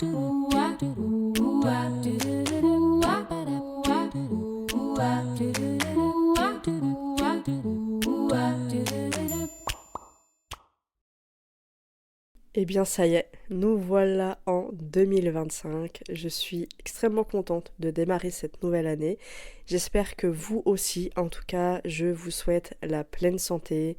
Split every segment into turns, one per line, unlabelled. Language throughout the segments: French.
Eh bien ça y est, nous voilà en 2025. Je suis extrêmement contente de démarrer cette nouvelle année. J'espère que vous aussi, en tout cas, je vous souhaite la pleine santé,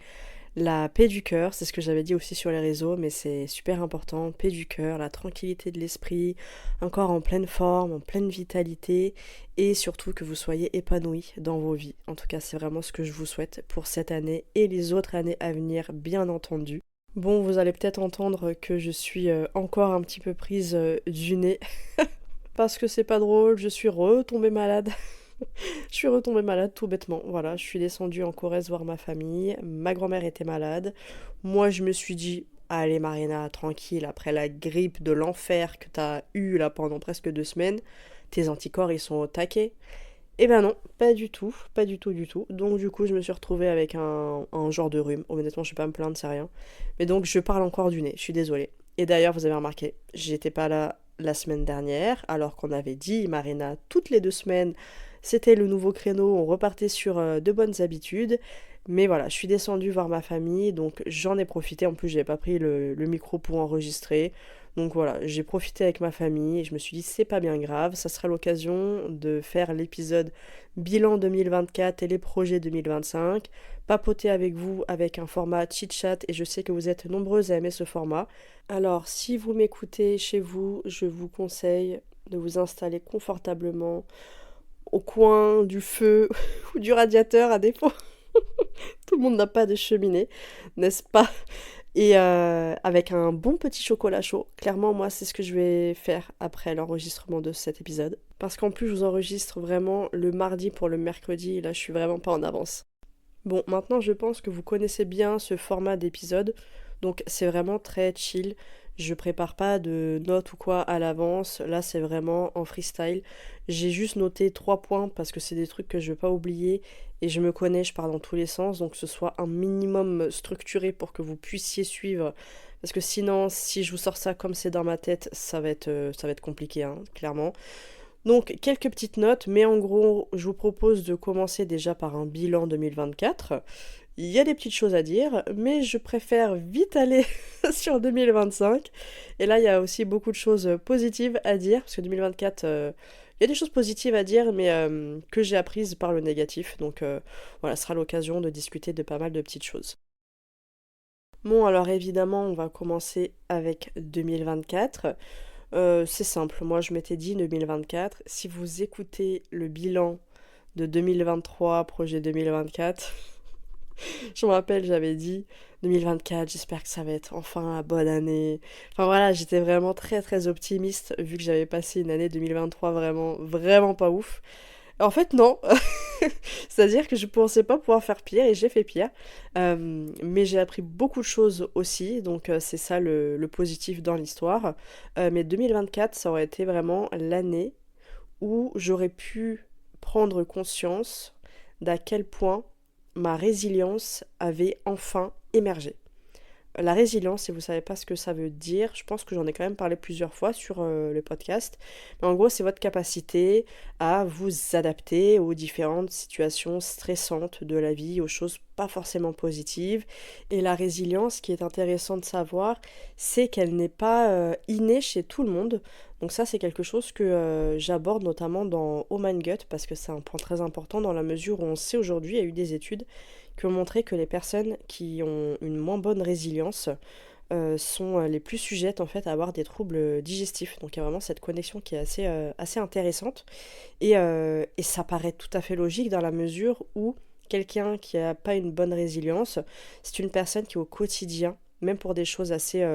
la paix du cœur, c'est ce que j'avais dit aussi sur les réseaux, mais c'est super important, paix du cœur, la tranquillité de l'esprit, encore en pleine forme, en pleine vitalité, et surtout que vous soyez épanouis dans vos vies. En tout cas, c'est vraiment ce que je vous souhaite pour cette année et les autres années à venir, bien entendu. Bon, vous allez peut-être entendre que je suis encore un petit peu prise du nez, parce que c'est pas drôle, je suis retombée malade. Je suis retombée malade tout bêtement. Voilà, je suis descendue en Corrèze voir ma famille. Ma grand-mère était malade. Moi, je me suis dit, allez Marina, tranquille, après la grippe de l'enfer que t'as eue là pendant presque 2 semaines, tes anticorps ils sont au taquet. Eh ben non, pas du tout, pas du tout du tout. Donc du coup, je me suis retrouvée avec un genre de rhume. Honnêtement, je vais pas me plaindre, c'est rien. Mais donc, je parle encore du nez, je suis désolée. Et d'ailleurs, vous avez remarqué, j'étais pas là la semaine dernière, alors qu'on avait dit, Marina, toutes les 2 semaines, c'était le nouveau créneau, on repartait sur de bonnes habitudes. Mais voilà, je suis descendue voir ma famille, donc j'en ai profité. En plus, j'avais pas pris le micro pour enregistrer. Donc voilà, j'ai profité avec ma famille et je me suis dit c'est pas bien grave, ça sera l'occasion de faire l'épisode bilan 2024 et les projets 2025, papoter avec vous avec un format chit-chat et je sais que vous êtes nombreux à aimer ce format. Alors si vous m'écoutez chez vous, je vous conseille de vous installer confortablement au coin du feu ou du radiateur à défaut. Tout le monde n'a pas de cheminée, n'est-ce pas? Et avec un bon petit chocolat chaud. Clairement, moi, c'est ce que je vais faire après l'enregistrement de cet épisode. Parce qu'en plus, je vous enregistre vraiment le mardi pour le mercredi. Et là, je suis vraiment pas en avance. Bon, maintenant, je pense que vous connaissez bien ce format d'épisode. Donc, c'est vraiment très chill. Je prépare pas de notes ou quoi à l'avance. Là, c'est vraiment en freestyle. J'ai juste noté 3 points parce que c'est des trucs que je veux pas oublier. Et je me connais, je pars dans tous les sens. Donc, que ce soit un minimum structuré pour que vous puissiez suivre. Parce que sinon, si je vous sors ça comme c'est dans ma tête, ça va être compliqué, hein, clairement. Donc, quelques petites notes, mais en gros, je vous propose de commencer déjà par un bilan 2024. Il y a des petites choses à dire, mais je préfère vite aller sur 2025. Et là, il y a aussi beaucoup de choses positives à dire, parce que 2024, il y a des choses positives à dire, mais que j'ai apprises par le négatif. Donc voilà, ce sera l'occasion de discuter de pas mal de petites choses. Bon, alors évidemment, on va commencer avec 2024. C'est simple, moi je m'étais dit 2024, si vous écoutez le bilan de 2023, projet 2024, je me rappelle, j'avais dit 2024, j'espère que ça va être enfin la bonne année. Enfin voilà, j'étais vraiment très très optimiste vu que j'avais passé une année 2023 vraiment vraiment pas ouf. En fait non, c'est-à-dire que je pensais pas pouvoir faire pire et j'ai fait pire. Mais j'ai appris beaucoup de choses aussi, donc c'est ça le positif dans l'histoire. Mais 2024, ça aurait été vraiment l'année où j'aurais pu prendre conscience d'à quel point ma résilience avait enfin émergé. La résilience, si vous ne savez pas ce que ça veut dire, je pense que j'en ai quand même parlé plusieurs fois sur le podcast. Mais en gros, c'est votre capacité à vous adapter aux différentes situations stressantes de la vie, aux choses pas forcément positives. Et la résilience, ce qui est intéressant de savoir, c'est qu'elle n'est pas innée chez tout le monde. Donc ça, c'est quelque chose que j'aborde notamment dans Oh My Gut, parce que c'est un point très important dans la mesure où on sait aujourd'hui, il y a eu des études qui ont montré que les personnes qui ont une moins bonne résilience sont les plus sujettes en fait à avoir des troubles digestifs. Donc il y a vraiment cette connexion qui est assez intéressante et ça paraît tout à fait logique dans la mesure où quelqu'un qui n'a pas une bonne résilience, c'est une personne qui au quotidien, même pour des choses assez,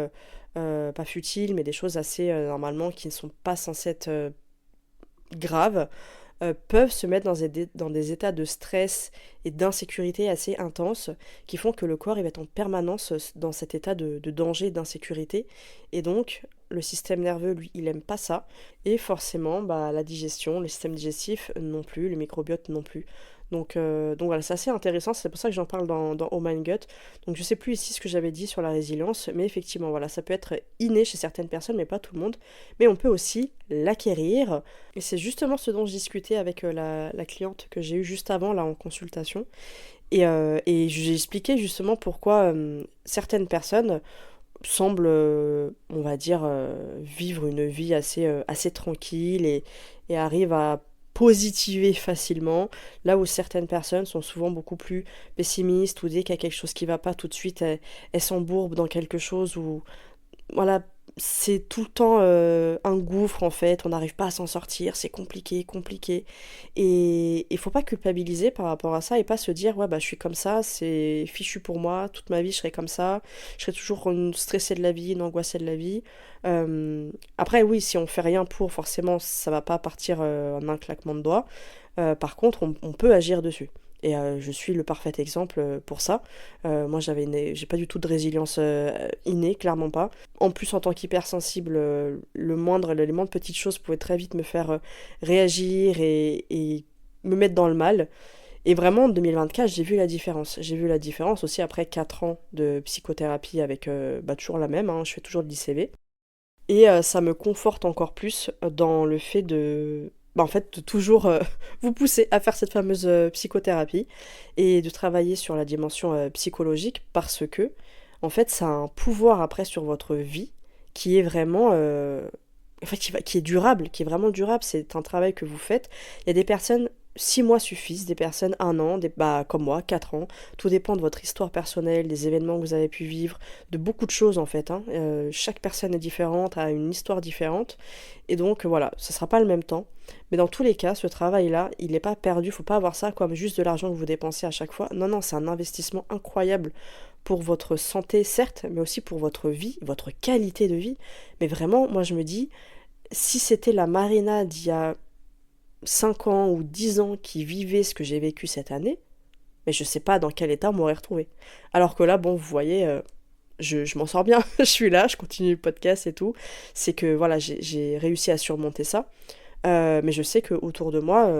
pas futiles, mais des choses assez normalement qui ne sont pas censées être graves, peuvent se mettre dans des états de stress et d'insécurité assez intenses qui font que le corps il va être en permanence dans cet état de danger, d'insécurité. Et donc, le système nerveux, lui, il aime pas ça. Et forcément, bah, la digestion, le système digestif non plus, le microbiote non plus. Donc voilà, c'est assez intéressant, c'est pour ça que j'en parle dans Oh My Gut. Donc je sais plus ici ce que j'avais dit sur la résilience, mais effectivement, voilà, ça peut être inné chez certaines personnes, mais pas tout le monde. Mais on peut aussi l'acquérir. Et c'est justement ce dont je discutais avec la cliente que j'ai eue juste avant, là, en consultation. Et j'ai expliqué justement pourquoi certaines personnes semblent, on va dire, vivre une vie assez tranquille et arrivent à positiver facilement, là où certaines personnes sont souvent beaucoup plus pessimistes ou dès qu'il y a quelque chose qui va pas tout de suite, elles s'embourbent dans quelque chose où voilà, c'est tout le temps un gouffre en fait, on n'arrive pas à s'en sortir, c'est compliqué, compliqué. Et il faut pas culpabiliser par rapport à ça et pas se dire ouais bah je suis comme ça, c'est fichu pour moi, toute ma vie je serai comme ça, je serai toujours une stressée de la vie, une angoissée de la vie. Après oui, si on fait rien pour, forcément ça va pas partir en un claquement de doigts. Par contre, on peut agir dessus. Et je suis le parfait exemple pour ça. Moi, j'ai pas du tout de résilience innée, clairement pas. En plus, en tant qu'hypersensible, les moindres petites choses pouvaient très vite me faire réagir et me mettre dans le mal. Et vraiment, en 2024, j'ai vu la différence. J'ai vu la différence aussi après 4 ans de psychothérapie avec bah, toujours la même, hein, je fais toujours de l'ICV. Et ça me conforte encore plus dans le fait de, bah, en fait, de toujours vous pousser à faire cette fameuse psychothérapie et de travailler sur la dimension psychologique parce que, en fait, ça a un pouvoir après sur votre vie qui est vraiment, en fait, qui est durable, qui est vraiment durable. C'est un travail que vous faites. Il y a des personnes, 6 mois suffisent, des personnes 1 an, bah, comme moi, 4 ans. Tout dépend de votre histoire personnelle, des événements que vous avez pu vivre, de beaucoup de choses en fait, hein. Chaque personne est différente, a une histoire différente. Et donc voilà, ce sera pas le même temps. Mais dans tous les cas, ce travail-là, il n'est pas perdu. Faut pas avoir ça comme juste de l'argent que vous dépensez à chaque fois. Non, non, c'est un investissement incroyable pour votre santé, certes, mais aussi pour votre vie, votre qualité de vie. Mais vraiment, moi je me dis, si c'était la Marina d'il y a 5 ans ou 10 ans qui vivait ce que j'ai vécu cette année, mais je sais pas dans quel état on m'aurait retrouvé. Alors que là, bon, vous voyez, je m'en sors bien. Je suis là, je continue le podcast et tout. C'est que voilà, j'ai réussi à surmonter ça. Mais je sais que autour de moi,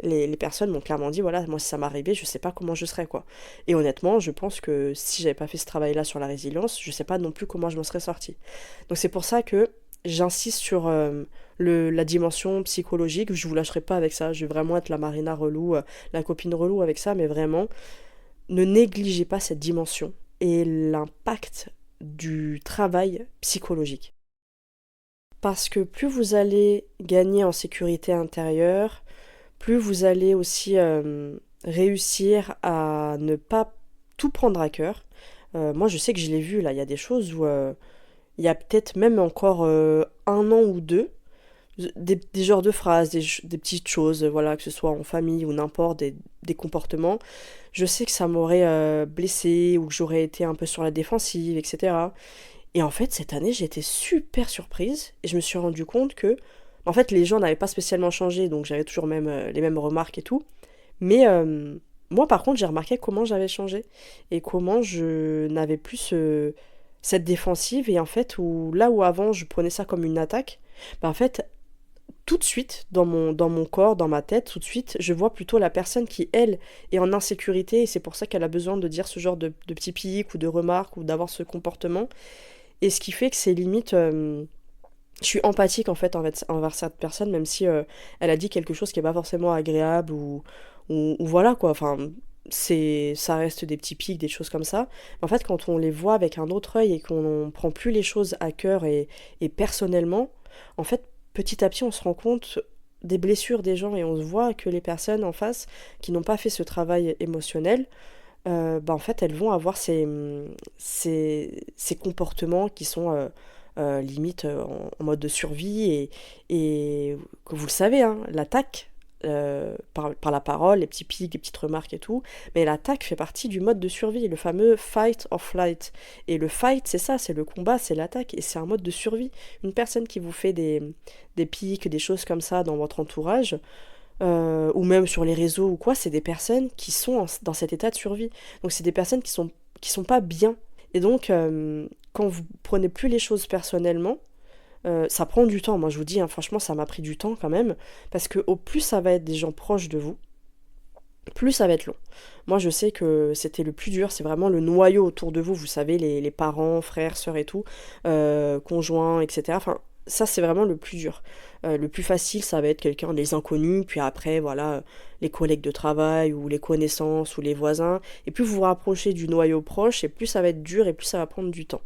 les personnes m'ont clairement dit, voilà, moi si ça m'arrivait, je sais pas comment je serais, quoi. Et honnêtement, je pense que si j'avais pas fait ce travail-là sur la résilience, je sais pas non plus comment je m'en serais sortie. Donc c'est pour ça que j'insiste sur la dimension psychologique, je vous lâcherai pas avec ça, je vais vraiment être la Marina relou, la copine relou avec ça, mais vraiment, ne négligez pas cette dimension et l'impact du travail psychologique. Parce que plus vous allez gagner en sécurité intérieure, plus vous allez aussi réussir à ne pas tout prendre à cœur. Moi, je sais que je l'ai vu, là, il y a des choses où il y a peut-être même encore 1 an ou deux, des genres de phrases, des petites choses, voilà, que ce soit en famille ou n'importe, des comportements. Je sais que ça m'aurait blessé ou que j'aurais été un peu sur la défensive, etc. Et en fait, cette année, j'ai été super surprise et je me suis rendu compte que, en fait, les gens n'avaient pas spécialement changé, donc j'avais toujours même, les mêmes remarques et tout. Mais moi, par contre, j'ai remarqué comment j'avais changé et comment je n'avais plus cette défensive. Et en fait, là où avant, je prenais ça comme une attaque, bah, en fait, tout de suite, dans mon corps, dans ma tête, tout de suite, je vois plutôt la personne qui, elle, est en insécurité et c'est pour ça qu'elle a besoin de dire ce genre de petits pics ou de remarques ou d'avoir ce comportement. Et ce qui fait que c'est limite, je suis empathique en fait envers cette personne, même si elle a dit quelque chose qui est pas forcément agréable ou voilà quoi. Enfin, ça reste des petits pics, des choses comme ça. Mais en fait, quand on les voit avec un autre œil et qu'on prend plus les choses à cœur et personnellement, en fait, petit à petit, on se rend compte des blessures des gens et on se voit que les personnes en face qui n'ont pas fait ce travail émotionnel, bah, en fait, elles vont avoir ces comportements qui sont limite en mode de survie et que vous le savez, hein, l'attaque par la parole, les petits pics, les petites remarques et tout, mais l'attaque fait partie du mode de survie, le fameux fight or flight. Et le fight, c'est ça, c'est le combat, c'est l'attaque et c'est un mode de survie. Une personne qui vous fait des pics, des choses comme ça dans votre entourage, ou même sur les réseaux ou quoi, c'est des personnes qui sont dans cet état de survie. Donc c'est des personnes qui sont pas bien. Et donc, quand vous prenez plus les choses personnellement, ça prend du temps. Moi, je vous dis, hein, franchement, ça m'a pris du temps quand même. Parce que au plus ça va être des gens proches de vous, plus ça va être long. Moi, je sais que c'était le plus dur, c'est vraiment le noyau autour de vous, vous savez, les parents, frères, sœurs et tout, conjoints, etc. Enfin, ça, c'est vraiment le plus dur. Le plus facile, ça va être quelqu'un, les inconnus, puis après, voilà, les collègues de travail, ou les connaissances, ou les voisins. Et plus vous vous rapprochez du noyau proche, et plus ça va être dur, et plus ça va prendre du temps.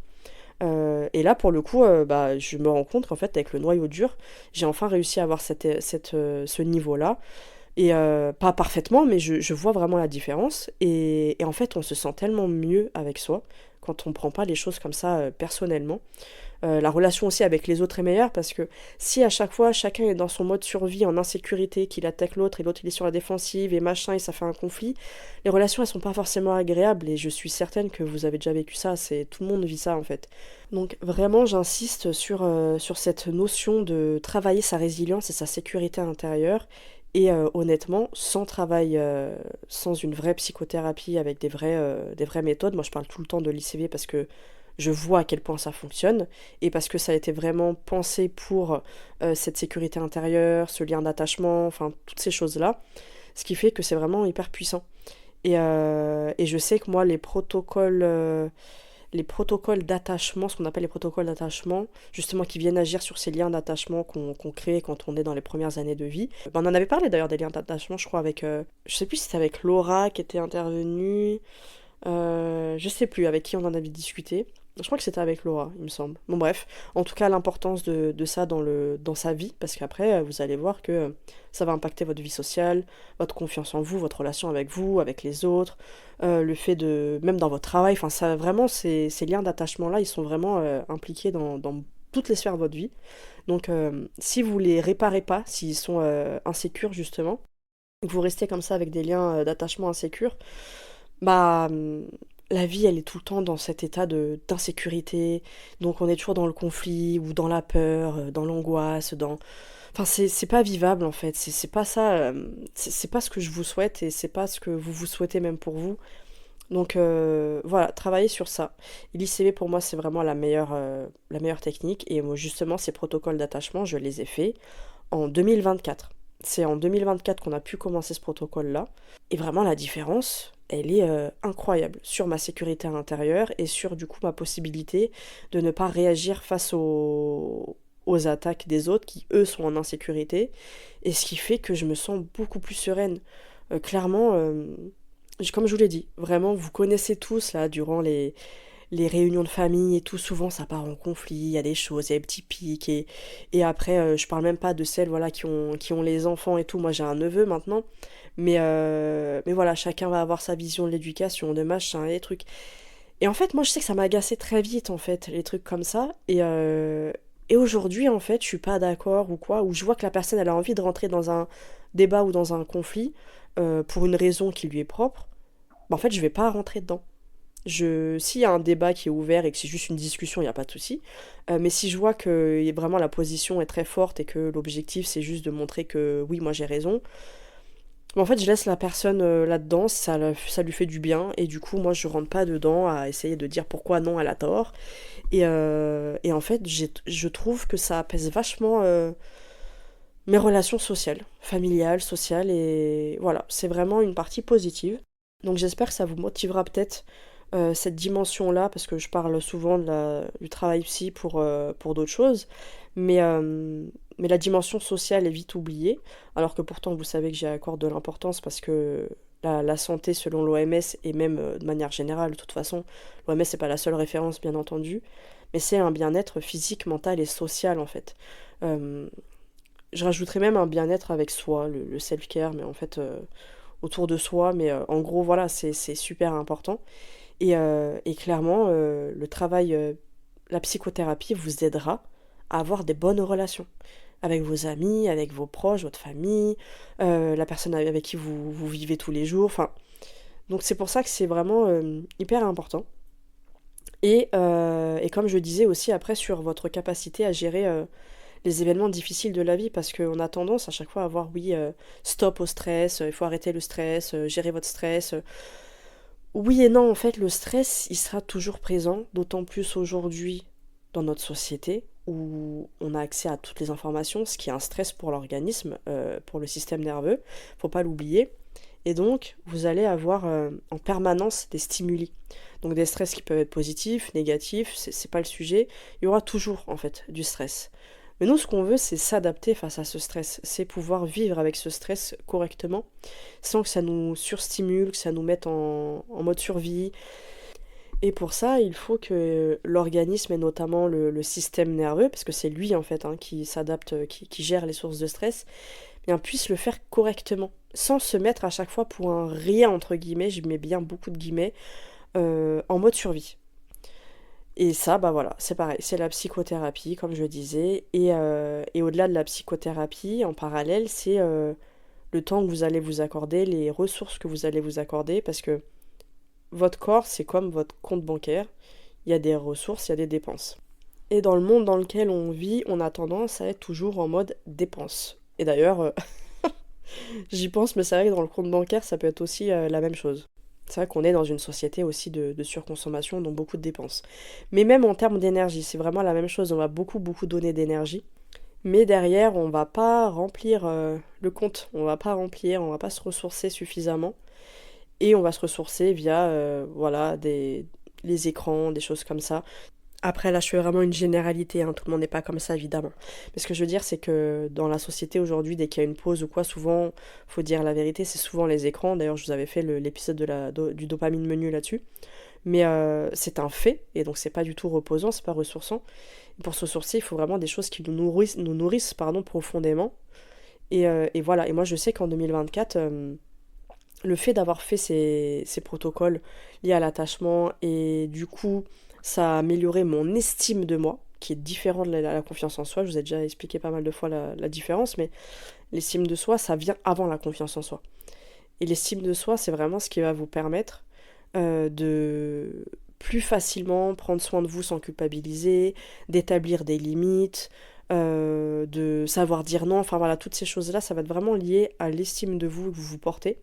Et là, pour le coup, bah, je me rends compte qu'en fait, avec le noyau dur, j'ai enfin réussi à avoir ce niveau-là. Et pas parfaitement, mais je vois vraiment la différence. Et en fait, on se sent tellement mieux avec soi quand on prend pas les choses comme ça personnellement. La relation aussi avec les autres est meilleure parce que si à chaque fois chacun est dans son mode survie en insécurité, qu'il attaque l'autre et l'autre il est sur la défensive et machin et ça fait un conflit, les relations elles sont pas forcément agréables et je suis certaine que vous avez déjà vécu ça, c'est tout le monde vit ça en fait. Donc vraiment j'insiste sur cette notion de travailler sa résilience et sa sécurité intérieure et honnêtement, sans travail, sans une vraie psychothérapie avec des vraies méthodes, moi je parle tout le temps de l'ICV parce que je vois à quel point ça fonctionne et parce que ça a été vraiment pensé pour cette sécurité intérieure, ce lien d'attachement, enfin toutes ces choses-là, ce qui fait que c'est vraiment hyper puissant. Et je sais que moi, les protocoles d'attachement, ce qu'on appelle les protocoles d'attachement, justement qui viennent agir sur ces liens d'attachement qu'on crée quand on est dans les premières années de vie. Ben, on en avait parlé d'ailleurs des liens d'attachement, je crois, avec... je sais plus si c'était avec Laura qui était intervenue, je sais plus avec qui on en avait discuté. Je crois que c'était avec Laura, il me semble. Bon bref, en tout cas l'importance de ça dans sa vie, parce qu'après vous allez voir que ça va impacter votre vie sociale, votre confiance en vous, votre relation avec vous, avec les autres, le fait de... même dans votre travail, enfin ça vraiment, ces liens d'attachement-là, ils sont vraiment impliqués dans toutes les sphères de votre vie. Donc si vous les réparez pas, s'ils sont insécures justement, que vous restez comme ça avec des liens d'attachement insécures, bah, la vie, elle est tout le temps dans cet état de d'insécurité. Donc on est toujours dans le conflit ou dans la peur, dans l'angoisse, dans... Enfin, c'est pas vivable en fait. C'est pas ça. C'est pas ce que je vous souhaite et c'est pas ce que vous vous souhaitez même pour vous. Donc voilà, travailler sur ça. Et l'ICV pour moi, c'est vraiment la meilleure technique. Et moi, justement, ces protocoles d'attachement, je les ai faits en 2024. C'est en 2024 qu'on a pu commencer ce protocole-là. Et vraiment, la différence, elle est incroyable sur ma sécurité intérieure et sur du coup ma possibilité de ne pas réagir face aux attaques des autres qui, eux, sont en insécurité. Et ce qui fait que je me sens beaucoup plus sereine. Clairement, comme je vous l'ai dit, vraiment, vous connaissez tous, là, durant les réunions de famille et tout, souvent ça part en conflit, il y a des choses, il y a des petits pics, et après, je parle même pas de celles voilà, qui ont les enfants et tout, moi j'ai un neveu maintenant, mais voilà, chacun va avoir sa vision de l'éducation, de machin, et des trucs. Et en fait, moi je sais que ça m'a agacé très vite, en fait, les trucs comme ça, et aujourd'hui, en fait, je suis pas d'accord ou quoi, ou je vois que la personne, elle a envie de rentrer dans un débat ou dans un conflit, pour une raison qui lui est propre, bah, en fait, je vais pas rentrer dedans. S'il y a un débat qui est ouvert et que c'est juste une discussion, il n'y a pas de souci. Mais si je vois que vraiment la position est très forte et que l'objectif c'est juste de montrer que oui, moi j'ai raison, bah, en fait je laisse la personne là-dedans, si ça lui fait du bien, et du coup moi je rentre pas dedans à essayer de dire pourquoi non elle a tort. Et en fait je trouve que ça apaise vachement mes relations sociales, familiales, sociales, et voilà, c'est vraiment une partie positive. Donc j'espère que ça vous motivera peut-être cette dimension-là, parce que je parle souvent du travail psy pour d'autres choses, mais la dimension sociale est vite oubliée, alors que pourtant vous savez que j'y accorde de l'importance parce que la santé selon l'OMS et même de manière générale, de toute façon, l'OMS c'est pas la seule référence bien entendu, mais c'est un bien-être physique, mental et social en fait. Euh, je rajouterais même un bien-être avec soi, le self-care, mais en fait autour de soi, mais en gros voilà, c'est super important. Et clairement, le travail, la psychothérapie vous aidera à avoir des bonnes relations avec vos amis, avec vos proches, votre famille, la personne avec qui vous vivez tous les jours. Enfin, donc c'est pour ça que c'est vraiment hyper important. Et comme je disais aussi après sur votre capacité à gérer les événements difficiles de la vie, parce qu'on a tendance à chaque fois à voir, oui, stop au stress, il faut arrêter le stress, gérer votre stress. Oui et non, en fait, le stress, il sera toujours présent, d'autant plus aujourd'hui dans notre société où on a accès à toutes les informations, ce qui est un stress pour l'organisme, pour le système nerveux, faut pas l'oublier. Et donc, vous allez avoir en permanence des stimuli. Donc des stress qui peuvent être positifs, négatifs, c'est pas le sujet. Il y aura toujours, en fait, du stress. Mais nous, ce qu'on veut, c'est s'adapter face à ce stress. C'est pouvoir vivre avec ce stress correctement, sans que ça nous surstimule, que ça nous mette en mode survie. Et pour ça, il faut que l'organisme, et notamment le système nerveux, parce que c'est lui, en fait, hein, qui s'adapte, qui gère les sources de stress, bien, puisse le faire correctement, sans se mettre à chaque fois pour un rien, entre guillemets, je mets bien beaucoup de guillemets, en mode survie. Et ça, bah voilà, c'est pareil, c'est la psychothérapie, comme je disais, et au-delà de la psychothérapie, en parallèle, c'est le temps que vous allez vous accorder, les ressources que vous allez vous accorder, parce que votre corps, c'est comme votre compte bancaire, il y a des ressources, il y a des dépenses. Et dans le monde dans lequel on vit, on a tendance à être toujours en mode dépense. Et d'ailleurs, j'y pense, mais c'est vrai que dans le compte bancaire, ça peut être aussi la même chose. C'est vrai qu'on est dans une société aussi de surconsommation, donc beaucoup de dépenses. Mais même en termes d'énergie, c'est vraiment la même chose. On va beaucoup, beaucoup donner d'énergie. Mais derrière, on va pas remplir le compte. On va pas remplir, on va pas se ressourcer suffisamment. Et on va se ressourcer via voilà, les écrans, des choses comme ça. Après, là, je fais vraiment une généralité, hein, tout le monde n'est pas comme ça, évidemment. Mais ce que je veux dire, c'est que dans la société aujourd'hui, dès qu'il y a une pause ou quoi, souvent, faut dire la vérité, c'est souvent les écrans. D'ailleurs, je vous avais fait l'épisode du dopamine menu là-dessus. Mais c'est un fait, et donc c'est pas du tout reposant, c'est pas ressourçant. Pour se ressourcer, il faut vraiment des choses qui nous nourrissent pardon, profondément. Et voilà, et moi je sais qu'en 2024, le fait d'avoir fait ces protocoles liés à l'attachement et du coup ça a amélioré mon estime de moi, qui est différent de la confiance en soi. Je vous ai déjà expliqué pas mal de fois la différence, mais l'estime de soi, ça vient avant la confiance en soi. Et l'estime de soi, c'est vraiment ce qui va vous permettre de plus facilement prendre soin de vous sans culpabiliser, d'établir des limites, de savoir dire non. Enfin voilà, toutes ces choses-là, ça va être vraiment lié à l'estime de vous que vous vous portez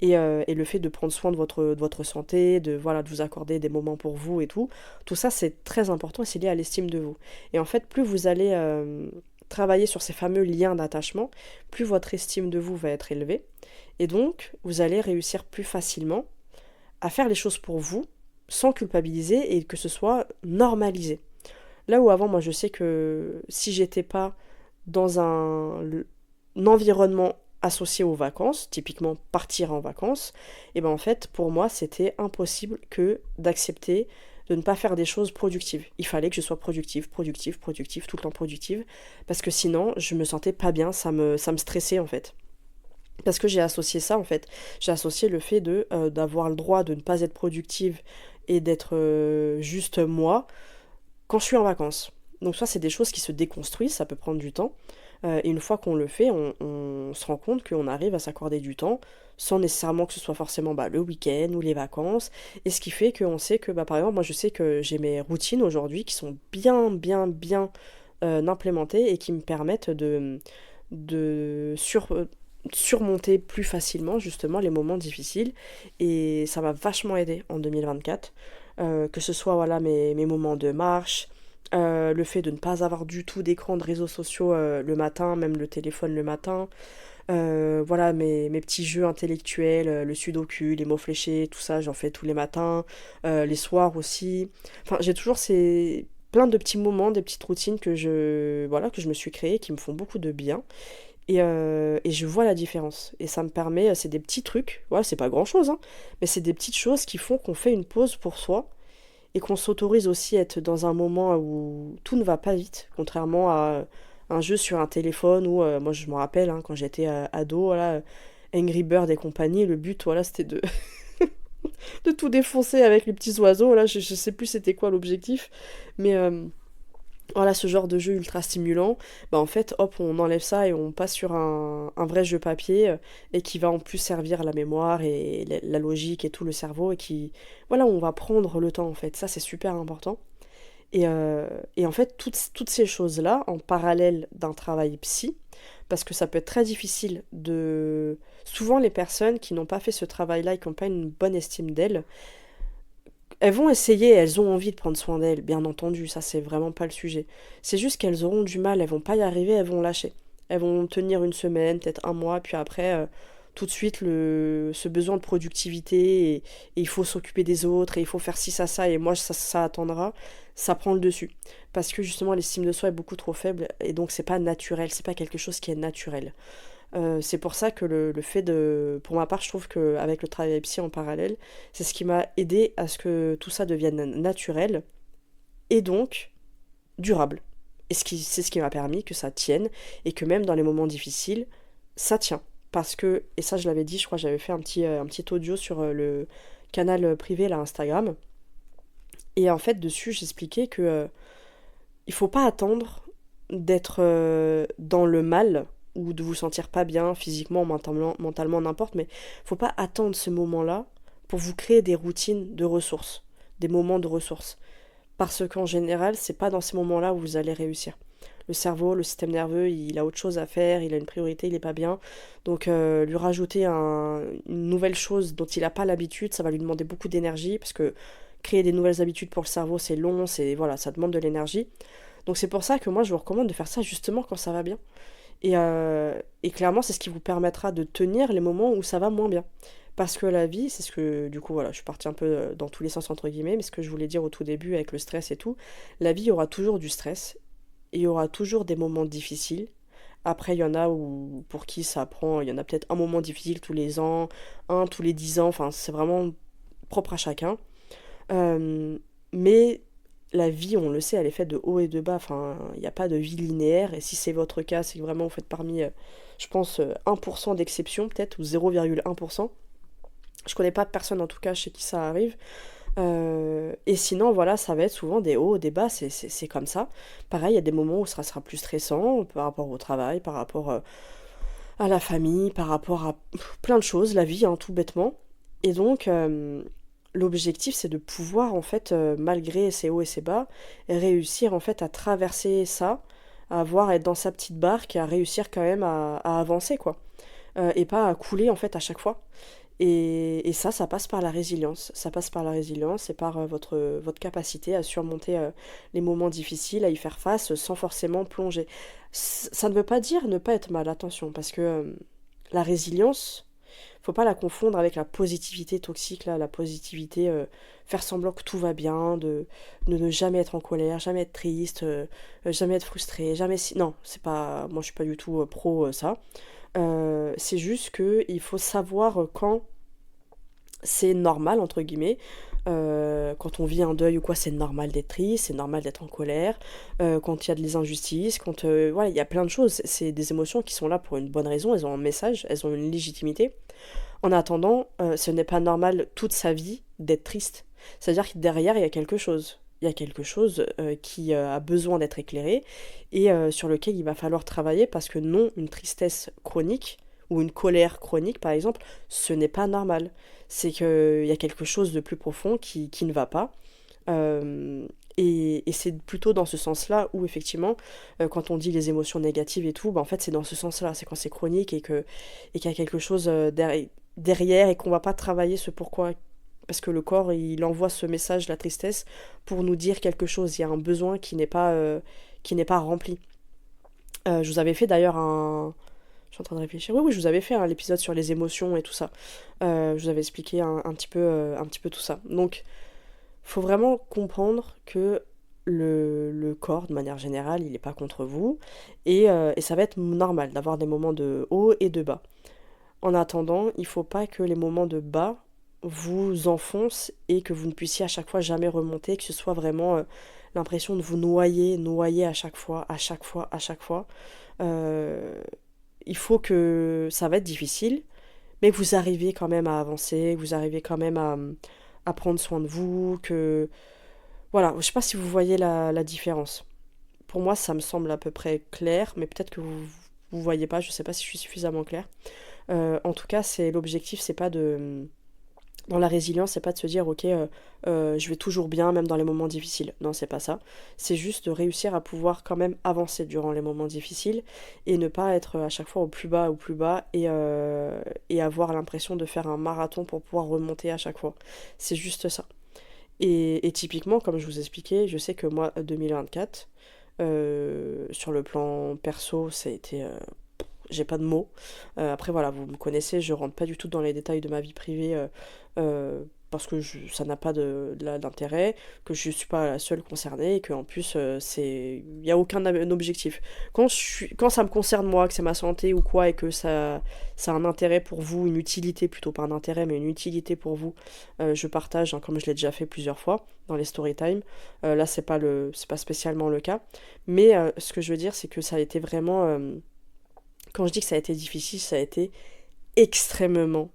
et le fait de prendre soin de votre santé, voilà, de vous accorder des moments pour vous et tout ça c'est très important et c'est lié à l'estime de vous. Et en fait, plus vous allez travailler sur ces fameux liens d'attachement, plus votre estime de vous va être élevée. Et donc, vous allez réussir plus facilement à faire les choses pour vous, sans culpabiliser et que ce soit normalisé. Là où avant, moi je sais que si j'étais pas dans un environnement associé aux vacances, typiquement partir en vacances, et ben en fait pour moi c'était impossible que d'accepter de ne pas faire des choses productives. Il fallait que je sois productive, tout le temps productive, parce que sinon je me sentais pas bien, ça me stressait en fait. Parce que j'ai associé ça en fait, j'ai associé le fait d'avoir le droit de ne pas être productive et d'être juste moi quand je suis en vacances. Donc ça, c'est des choses qui se déconstruisent, ça peut prendre du temps. Et une fois qu'on le fait, on se rend compte qu'on arrive à s'accorder du temps sans nécessairement que ce soit forcément bah, le week-end ou les vacances. Et ce qui fait qu'on sait que, bah, par exemple, moi je sais que j'ai mes routines aujourd'hui qui sont bien, bien, bien implémentées et qui me permettent de surmonter plus facilement justement les moments difficiles. Et ça m'a vachement aidé en 2024. Que ce soit voilà, mes moments de marche, le fait de ne pas avoir du tout d'écran de réseaux sociaux le matin, même le téléphone le matin. Voilà, mes petits jeux intellectuels, le sudoku, les mots fléchés, tout ça, j'en fais tous les matins, les soirs aussi. Enfin, j'ai toujours plein de petits moments, des petites routines voilà, que je me suis créées, qui me font beaucoup de bien. Et je vois la différence. Et ça me permet, c'est des petits trucs, voilà, c'est pas grand-chose, hein, mais c'est des petites choses qui font qu'on fait une pause pour soi et qu'on s'autorise aussi à être dans un moment où tout ne va pas vite, contrairement à un jeu sur un téléphone où, moi je me rappelle, hein, quand j'étais ado, voilà, Angry Bird et compagnie, le but, voilà, c'était de tout défoncer avec les petits oiseaux, là, je sais plus c'était quoi l'objectif, mais voilà, ce genre de jeu ultra stimulant, bah en fait, hop, on enlève ça et on passe sur un vrai jeu papier et qui va en plus servir la mémoire et la logique et tout le cerveau et qui, voilà, on va prendre le temps en fait. Ça, c'est super important. Et en fait, toutes ces choses-là, en parallèle d'un travail psy, parce que ça peut être très difficile de... Souvent, les personnes qui n'ont pas fait ce travail-là et qui n'ont pas une bonne estime d'elles, elles vont essayer, elles ont envie de prendre soin d'elles, bien entendu, ça c'est vraiment pas le sujet. C'est juste qu'elles auront du mal, elles vont pas y arriver, elles vont lâcher. Elles vont tenir une semaine, peut-être un mois, puis après, tout de suite ce besoin de productivité et il faut s'occuper des autres et il faut faire ci, ça et moi ça attendra, ça prend le dessus. Parce que justement l'estime de soi est beaucoup trop faible et donc c'est pas naturel, c'est pas quelque chose qui est naturel. C'est pour ça que le fait de... Pour ma part, je trouve qu'avec le travail psy en parallèle, c'est ce qui m'a aidé à ce que tout ça devienne naturel et donc durable. Et c'est ce qui m'a permis que ça tienne et que même dans les moments difficiles, ça tient. Parce que, et ça je l'avais dit, je crois que j'avais fait un petit audio sur le canal privé, là, Instagram. Et en fait, dessus, j'expliquais que il faut pas attendre d'être dans le mal ou de vous sentir pas bien physiquement, mentalement, n'importe, mais faut pas attendre ce moment-là pour vous créer des routines de ressources, des moments de ressources. Parce qu'en général, c'est pas dans ces moments-là où vous allez réussir. Le cerveau, le système nerveux, il a autre chose à faire, il a une priorité, il est pas bien. Donc lui rajouter une nouvelle chose dont il n'a pas l'habitude, ça va lui demander beaucoup d'énergie, parce que créer des nouvelles habitudes pour le cerveau, c'est long, voilà, ça demande de l'énergie. Donc c'est pour ça que moi je vous recommande de faire ça justement quand ça va bien. Et clairement, c'est ce qui vous permettra de tenir les moments où ça va moins bien. Parce que la vie, c'est ce que, du coup, voilà, je suis partie un peu dans tous les sens, entre guillemets, mais ce que je voulais dire au tout début avec le stress et tout, la vie, il y aura toujours du stress, et il y aura toujours des moments difficiles. Après, il y en a pour qui ça prend, il y en a peut-être un moment difficile tous les ans, un tous les 10 ans, enfin, c'est vraiment propre à chacun. Euh, mais la vie, on le sait, elle est faite de haut et de bas. Enfin, il n'y a pas de vie linéaire. Et si c'est votre cas, c'est que vraiment vous faites parmi, je pense, 1% d'exception, peut-être, ou 0,1%. Je connais pas de personne, en tout cas, chez qui ça arrive. Et sinon, voilà, ça va être souvent des hauts, des bas, c'est comme ça. Pareil, il y a des moments où ça sera plus stressant par rapport au travail, par rapport à la famille, par rapport à plein de choses, la vie, hein, tout bêtement. Et donc, l'objectif, c'est de pouvoir, en fait, malgré ses hauts et ses bas, réussir, en fait, à traverser ça, à être dans sa petite barque et à réussir quand même à avancer, quoi. Et pas à couler, en fait, à chaque fois. Et ça passe par la résilience. Ça passe par la résilience et par votre capacité à surmonter les moments difficiles, à y faire face sans forcément plonger. Ça ne veut pas dire ne pas être mal, attention, parce que la résilience, faut pas la confondre avec la positivité toxique, là, la positivité, faire semblant que tout va bien, de ne jamais être en colère, jamais être triste, jamais être frustré, jamais si... Non, c'est pas... Moi, je suis pas du tout pro ça. C'est juste que il faut savoir quand c'est normal, entre guillemets. Quand on vit un deuil ou quoi, c'est normal d'être triste, c'est normal d'être en colère. Quand il y a des injustices, quand voilà, il y a plein de choses. C'est des émotions qui sont là pour une bonne raison, elles ont un message, elles ont une légitimité. En attendant, ce n'est pas normal toute sa vie d'être triste. C'est-à-dire que derrière, il y a quelque chose. Il y a quelque chose qui a besoin d'être éclairé et sur lequel il va falloir travailler parce que non, une tristesse chronique ou une colère chronique, par exemple, ce n'est pas normal. C'est qu'il y a quelque chose de plus profond qui ne va pas. Et c'est plutôt dans ce sens-là où, effectivement, quand on dit les émotions négatives et tout, bah, en fait, c'est dans ce sens-là. C'est quand c'est chronique et qu'il y a quelque chose derrière et qu'on va pas travailler ce pourquoi. Parce que le corps, il envoie ce message, la tristesse, pour nous dire quelque chose. Il y a un besoin qui n'est pas rempli. Je vous avais fait d'ailleurs un... Je suis en train de réfléchir. Oui, oui, je vous avais fait l'épisode sur les émotions et tout ça. Je vous avais expliqué un petit peu tout ça. Donc, faut vraiment comprendre que le corps, de manière générale, il n'est pas contre vous. Et ça va être normal d'avoir des moments de haut et de bas. En attendant, il faut pas que les moments de bas vous enfoncent et que vous ne puissiez à chaque fois jamais remonter, que ce soit vraiment l'impression de vous noyer à chaque fois, à chaque fois, à chaque fois. Euh, il faut que ça va être difficile, mais que vous arriviez quand même à avancer, que vous arriviez quand même à prendre soin de vous, que... Voilà, je sais pas si vous voyez la différence. Pour moi, ça me semble à peu près clair, mais peut-être que vous voyez pas, je sais pas si je suis suffisamment claire. En tout cas, c'est l'objectif, c'est pas de... Dans la résilience, c'est pas de se dire, ok, je vais toujours bien, même dans les moments difficiles. Non, c'est pas ça. C'est juste de réussir à pouvoir quand même avancer durant les moments difficiles et ne pas être à chaque fois au plus bas et avoir l'impression de faire un marathon pour pouvoir remonter à chaque fois. C'est juste ça. Et typiquement, comme je vous expliquais, je sais que moi, 2024, sur le plan perso, ça a été j'ai pas de mots. Après voilà, vous me connaissez, je rentre pas du tout dans les détails de ma vie privée parce que ça n'a pas d'intérêt, que je suis pas la seule concernée et que en plus il y a aucun objectif. Quand ça me concerne moi, que c'est ma santé ou quoi et que ça a un intérêt pour vous, une utilité plutôt pas un intérêt mais une utilité pour vous, je partage hein, comme je l'ai déjà fait plusieurs fois dans les story time. Là c'est pas spécialement le cas, mais ce que je veux dire c'est que ça a été vraiment quand je dis que ça a été difficile, ça a été extrêmement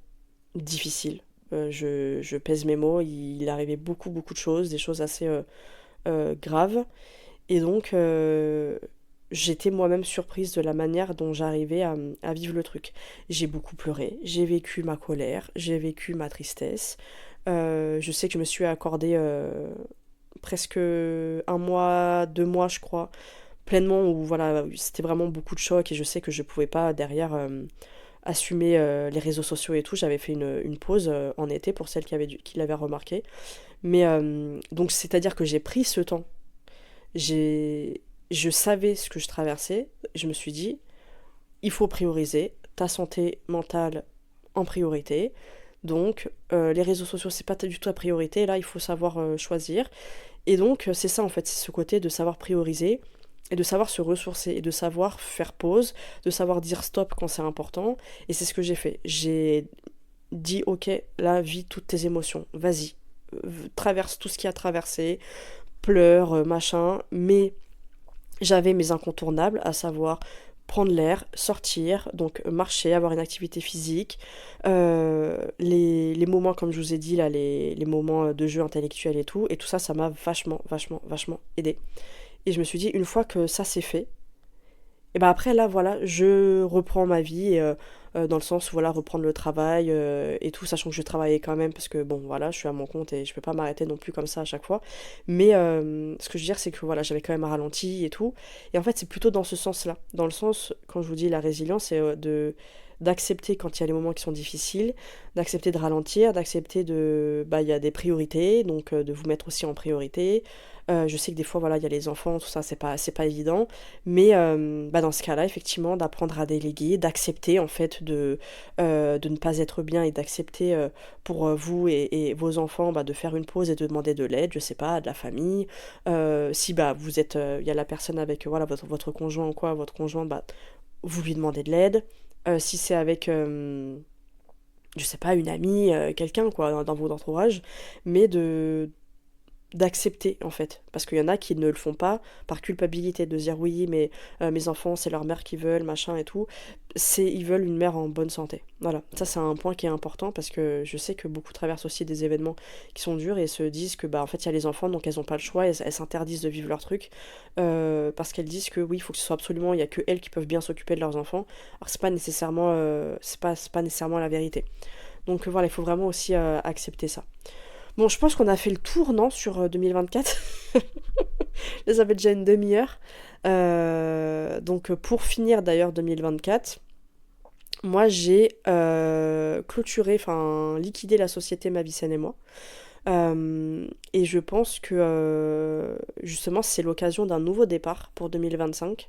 difficile. Je pèse mes mots, il arrivait beaucoup beaucoup de choses, des choses assez graves. Et donc j'étais moi-même surprise de la manière dont j'arrivais à vivre le truc. J'ai beaucoup pleuré, j'ai vécu ma colère, j'ai vécu ma tristesse. Je sais que je me suis accordé presque un mois, 2 mois je crois, pleinement où voilà, c'était vraiment beaucoup de choc et je sais que je pouvais pas derrière assumer les réseaux sociaux et tout. J'avais fait une pause en été pour celles qui l'avaient remarqué. Mais donc c'est-à-dire que j'ai pris ce temps. Je savais ce que je traversais. Je me suis dit, il faut prioriser ta santé mentale en priorité. Donc les réseaux sociaux, c'est pas du tout la priorité. Là, il faut savoir choisir. Et donc c'est ça en fait, c'est ce côté de savoir prioriser et de savoir se ressourcer et de savoir faire pause, de savoir dire stop quand c'est important. Et c'est ce que j'ai fait. J'ai dit ok, là, vis toutes tes émotions, vas-y, traverse tout ce qui a traversé, pleure, machin, mais j'avais mes incontournables, à savoir prendre l'air, sortir, donc marcher, avoir une activité physique, les moments, comme je vous ai dit, là, les moments de jeu intellectuel et tout ça, ça m'a vachement, vachement, vachement aidé. Et je me suis dit, une fois que ça c'est fait, et ben après là voilà, je reprends ma vie dans le sens où voilà, reprendre le travail et tout, sachant que je travaillais quand même parce que bon voilà, je suis à mon compte et je peux pas m'arrêter non plus comme ça à chaque fois. Mais ce que je veux dire c'est que voilà, j'avais quand même ralenti et tout. Et en fait c'est plutôt dans ce sens-là, dans le sens quand je vous dis la résilience, c'est de d'accepter quand il y a les moments qui sont difficiles, d'accepter de ralentir, d'accepter de bah il y a des priorités, donc de vous mettre aussi en priorité. Je sais que des fois voilà, il y a les enfants, tout ça, c'est pas évident. Mais bah dans ce cas-là, effectivement, d'apprendre à déléguer, d'accepter en fait de ne pas être bien et d'accepter pour vous et vos enfants bah, de faire une pause et de demander de l'aide, je sais pas, de la famille. Si bah vous êtes, il y a la personne avec voilà votre conjoint ou quoi, votre conjoint, bah vous lui demandez de l'aide. Si c'est avec je sais pas, une amie, quelqu'un quoi, dans votre entourage, mais d'accepter en fait, parce qu'il y en a qui ne le font pas par culpabilité, de se dire oui mais mes enfants c'est leur mère qui veulent machin et tout, ils veulent une mère en bonne santé, voilà, ça c'est un point qui est important parce que je sais que beaucoup traversent aussi des événements qui sont durs et se disent que bah en fait il y a les enfants donc elles ont pas le choix, elles s'interdisent de vivre leur truc parce qu'elles disent que oui il faut que ce soit absolument, il y a que elles qui peuvent bien s'occuper de leurs enfants, alors c'est pas nécessairement la vérité, donc voilà, il faut vraiment aussi accepter ça. Bon, je pense qu'on a fait le tour, non, sur 2024. Là, ça fait déjà une demi-heure. Donc, pour finir d'ailleurs 2024, moi j'ai clôturé, enfin liquidé la société Ma Vie Saine et moi. Et je pense que justement c'est l'occasion d'un nouveau départ pour 2025.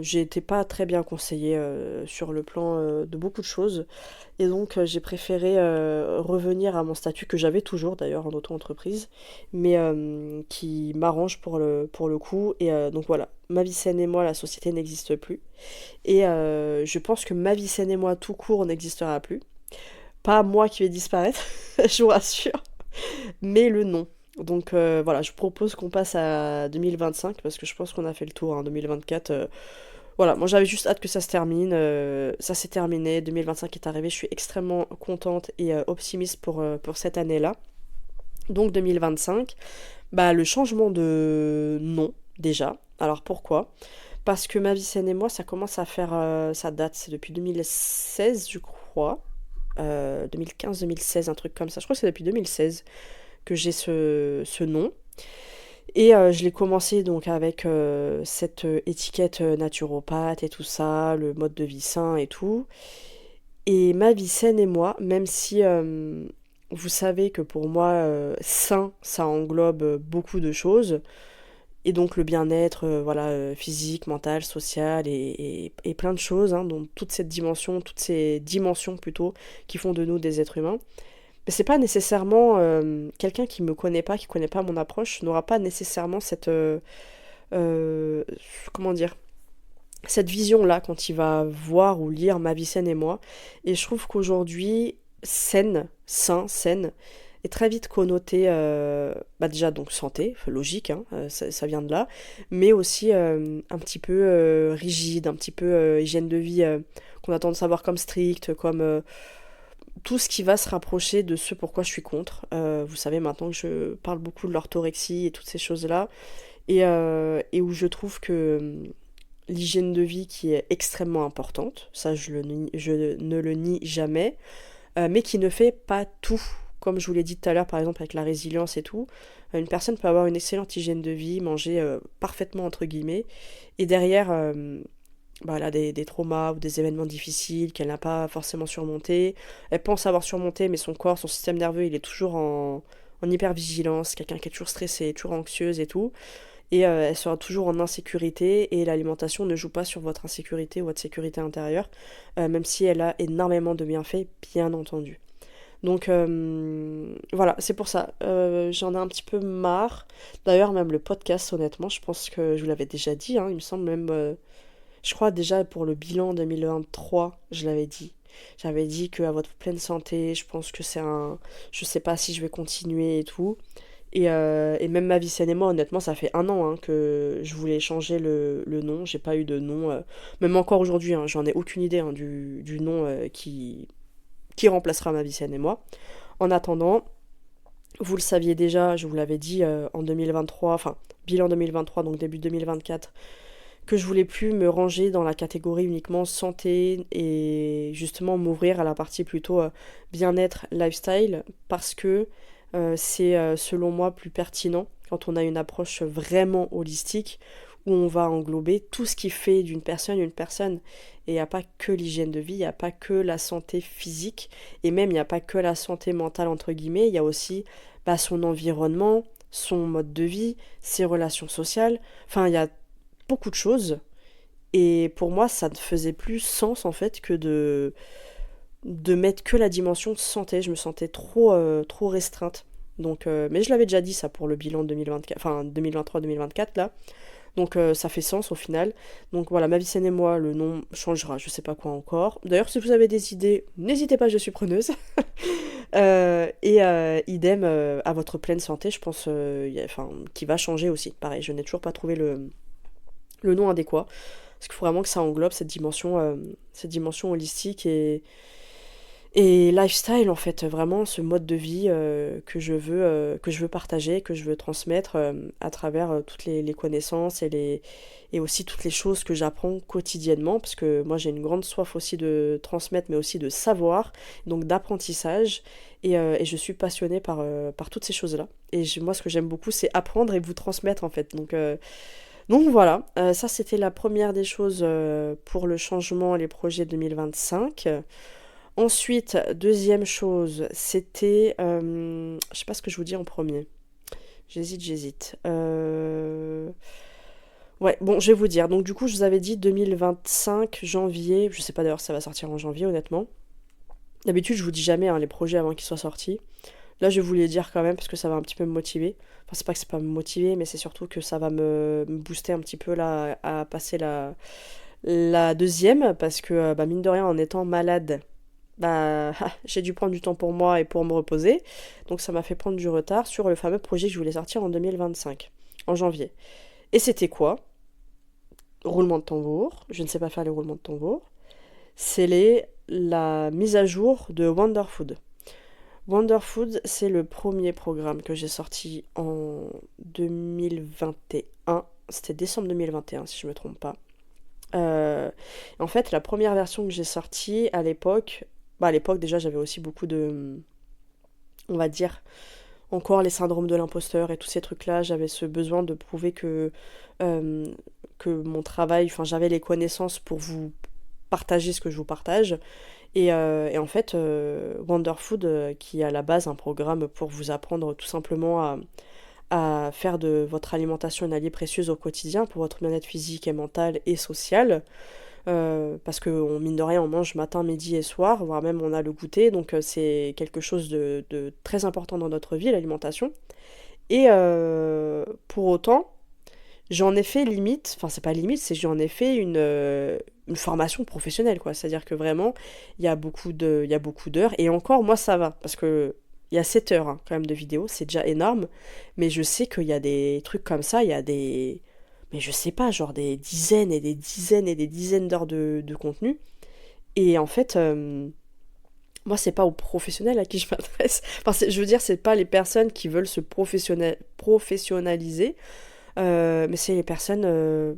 J'ai été pas très bien conseillée sur le plan de beaucoup de choses et donc j'ai préféré revenir à mon statut que j'avais toujours d'ailleurs en auto-entreprise mais qui m'arrange pour le coup et donc voilà, Ma Vie Saine et moi, la société n'existe plus et je pense que Ma Vie Saine et moi tout court n'existera plus, pas moi qui vais disparaître je vous rassure, mais le nom. Donc voilà, je propose qu'on passe à 2025 parce que je pense qu'on a fait le tour, hein, 2024. Voilà, moi j'avais juste hâte que ça se termine. Ça s'est terminé, 2025 est arrivé, je suis extrêmement contente et optimiste pour cette année-là. Donc 2025, bah le changement de nom déjà. Alors pourquoi? Parce que Ma Vie Saine et moi, ça commence à faire sa date, c'est depuis 2016 je crois. 2015-2016, un truc comme ça. Je crois que c'est depuis 2016 que j'ai ce nom. Et je l'ai commencé donc avec cette étiquette naturopathe et tout ça, le mode de vie sain et tout. Et Ma Vie Saine et moi, même si vous savez que pour moi, sain, ça englobe beaucoup de choses, Et donc le bien-être, voilà, physique, mental, social et plein de choses, hein, donc toutes ces dimensions plutôt, qui font de nous des êtres humains. Mais c'est pas nécessairement quelqu'un qui me connaît pas, qui connaît pas mon approche, n'aura pas nécessairement euh, comment dire, cette vision-là quand il va voir ou lire Ma vie saine et moi. Et je trouve qu'aujourd'hui, saine, est très vite connoté, bah déjà donc santé, logique, hein, ça vient de là, mais aussi un petit peu rigide, un petit peu hygiène de vie qu'on a tendance à voir comme strict, comme tout ce qui va se rapprocher de ce pourquoi je suis contre. Vous savez maintenant que je parle beaucoup de l'orthorexie et toutes ces choses-là, et où je trouve que l'hygiène de vie qui est extrêmement importante, ça je ne le nie jamais, mais qui ne fait pas tout. Comme je vous l'ai dit tout à l'heure, par exemple avec la résilience et tout, une personne peut avoir une excellente hygiène de vie, manger parfaitement entre guillemets, et derrière, bah, elle a des traumas ou des événements difficiles qu'elle n'a pas forcément surmontés. Elle pense avoir surmonté, mais son corps, son système nerveux, il est toujours en hypervigilance, quelqu'un qui est toujours stressé, toujours anxieuse et tout. Et elle sera toujours en insécurité et l'alimentation ne joue pas sur votre insécurité ou votre sécurité intérieure, même si elle a énormément de bienfaits, bien entendu. Donc voilà, c'est pour ça. J'en ai un petit peu marre. D'ailleurs, même le podcast, honnêtement, je pense que je vous l'avais déjà dit, hein, il me semble même, je crois déjà pour le bilan 2023, je l'avais dit. J'avais dit que à votre pleine santé, je pense que c'est un... Je sais pas si je vais continuer et tout. Et même Ma vie saine et moi, honnêtement, ça fait un an hein, que je voulais changer le nom. J'ai pas eu de nom. Même encore aujourd'hui, hein, j'en ai aucune idée hein, du nom qui remplacera Ma vie saine et moi. En attendant, vous le saviez déjà, je vous l'avais dit en 2023, enfin, bilan 2023, donc début 2024, que je voulais plus me ranger dans la catégorie uniquement santé et justement m'ouvrir à la partie plutôt bien-être, lifestyle, parce que c'est selon moi plus pertinent quand on a une approche vraiment holistique où on va englober tout ce qui fait d'une personne une personne. Et il n'y a pas que l'hygiène de vie, il n'y a pas que la santé physique, et même il n'y a pas que la santé mentale, entre guillemets, il y a aussi bah, son environnement, son mode de vie, ses relations sociales. Enfin, il y a beaucoup de choses. Et pour moi, ça ne faisait plus sens en fait que de mettre que la dimension santé. Je me sentais trop restreinte. Donc, mais je l'avais déjà dit ça pour le bilan 2024, enfin 2023-2024 là. Donc ça fait sens au final. Donc voilà, Ma vie saine et moi, le nom changera, je sais pas quoi encore. D'ailleurs, si vous avez des idées, n'hésitez pas, je suis preneuse. Idem à votre pleine santé, je pense, enfin, qui va changer aussi. Pareil, je n'ai toujours pas trouvé le nom adéquat. Parce qu'il faut vraiment que ça englobe cette dimension holistique et lifestyle en fait, vraiment ce mode de vie que je veux partager, que je veux transmettre à travers toutes les connaissances et aussi toutes les choses que j'apprends quotidiennement, parce que moi j'ai une grande soif aussi de transmettre, mais aussi de savoir, donc d'apprentissage, et je suis passionnée par toutes ces choses-là. Et moi ce que j'aime beaucoup c'est apprendre et vous transmettre en fait. Donc voilà, ça c'était la première des choses pour le changement et les projets 2025. Ensuite, deuxième chose, c'était... je sais pas ce que je vous dis en premier. J'hésite. Ouais, bon, je vais vous dire. Donc du coup, je vous avais dit 2025, janvier. Je sais pas d'ailleurs si ça va sortir en janvier, honnêtement. D'habitude, je vous dis jamais hein, les projets avant qu'ils soient sortis. Là, je vais vous les dire quand même parce que ça va un petit peu me motiver. Enfin, c'est pas que c'est pas me motiver, mais c'est surtout que ça va me booster un petit peu là à passer la deuxième parce que, bah, mine de rien, en étant malade, bah, j'ai dû prendre du temps pour moi et pour me reposer. Donc ça m'a fait prendre du retard sur le fameux projet que je voulais sortir en 2025, en janvier. Et c'était quoi? Roulement de tambour. Je ne sais pas faire les roulements de tambour. C'est la mise à jour de Wonderfood. Wonderfood, c'est le premier programme que j'ai sorti en 2021. C'était décembre 2021, si je ne me trompe pas. En fait, la première version que j'ai sortie à l'époque, bah à l'époque déjà j'avais aussi beaucoup de, on va dire, encore les syndromes de l'imposteur et tous ces trucs-là. J'avais ce besoin de prouver euh, que mon travail, enfin j'avais les connaissances pour vous partager ce que je vous partage. Et en fait, Wonderfood, qui est à la base un programme pour vous apprendre tout simplement à faire de votre alimentation une alliée précieuse au quotidien pour votre bien-être physique et mental et social. Parce que mine de rien, on mange matin, midi et soir, voire même on a le goûter, donc c'est quelque chose de très important dans notre vie, l'alimentation. Et pour autant, j'en ai fait limite, enfin c'est pas limite, c'est j'en ai fait une formation professionnelle, quoi. C'est-à-dire que vraiment, il y a beaucoup d'heures, et encore, moi ça va, parce que il y a 7 heures hein, quand même de vidéos, c'est déjà énorme, mais je sais qu'il y a des trucs comme ça, il y a des... Mais je sais pas, genre des dizaines et des dizaines et des dizaines d'heures de contenu. Et en fait, moi, c'est pas aux professionnels à qui je m'adresse. Enfin, je veux dire, c'est pas les personnes qui veulent se professionnaliser, mais c'est les personnes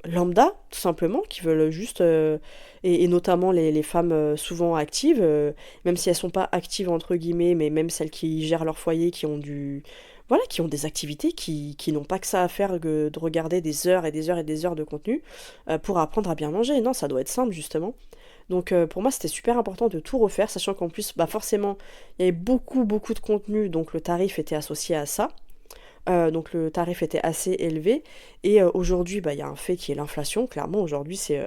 lambda, tout simplement, qui veulent juste, et notamment les femmes souvent actives, même si elles sont pas actives entre guillemets, mais même celles qui gèrent leur foyer, qui ont voilà, qui ont des activités, qui n'ont pas que ça à faire que de regarder des heures et des heures et des heures de contenu pour apprendre à bien manger. Non, ça doit être simple, justement. Donc pour moi, c'était super important de tout refaire, sachant qu'en plus, bah forcément, il y avait beaucoup, beaucoup de contenu, donc le tarif était associé à ça. Donc le tarif était assez élevé. Et aujourd'hui, bah, il y a un fait qui est l'inflation. Clairement, aujourd'hui, c'est...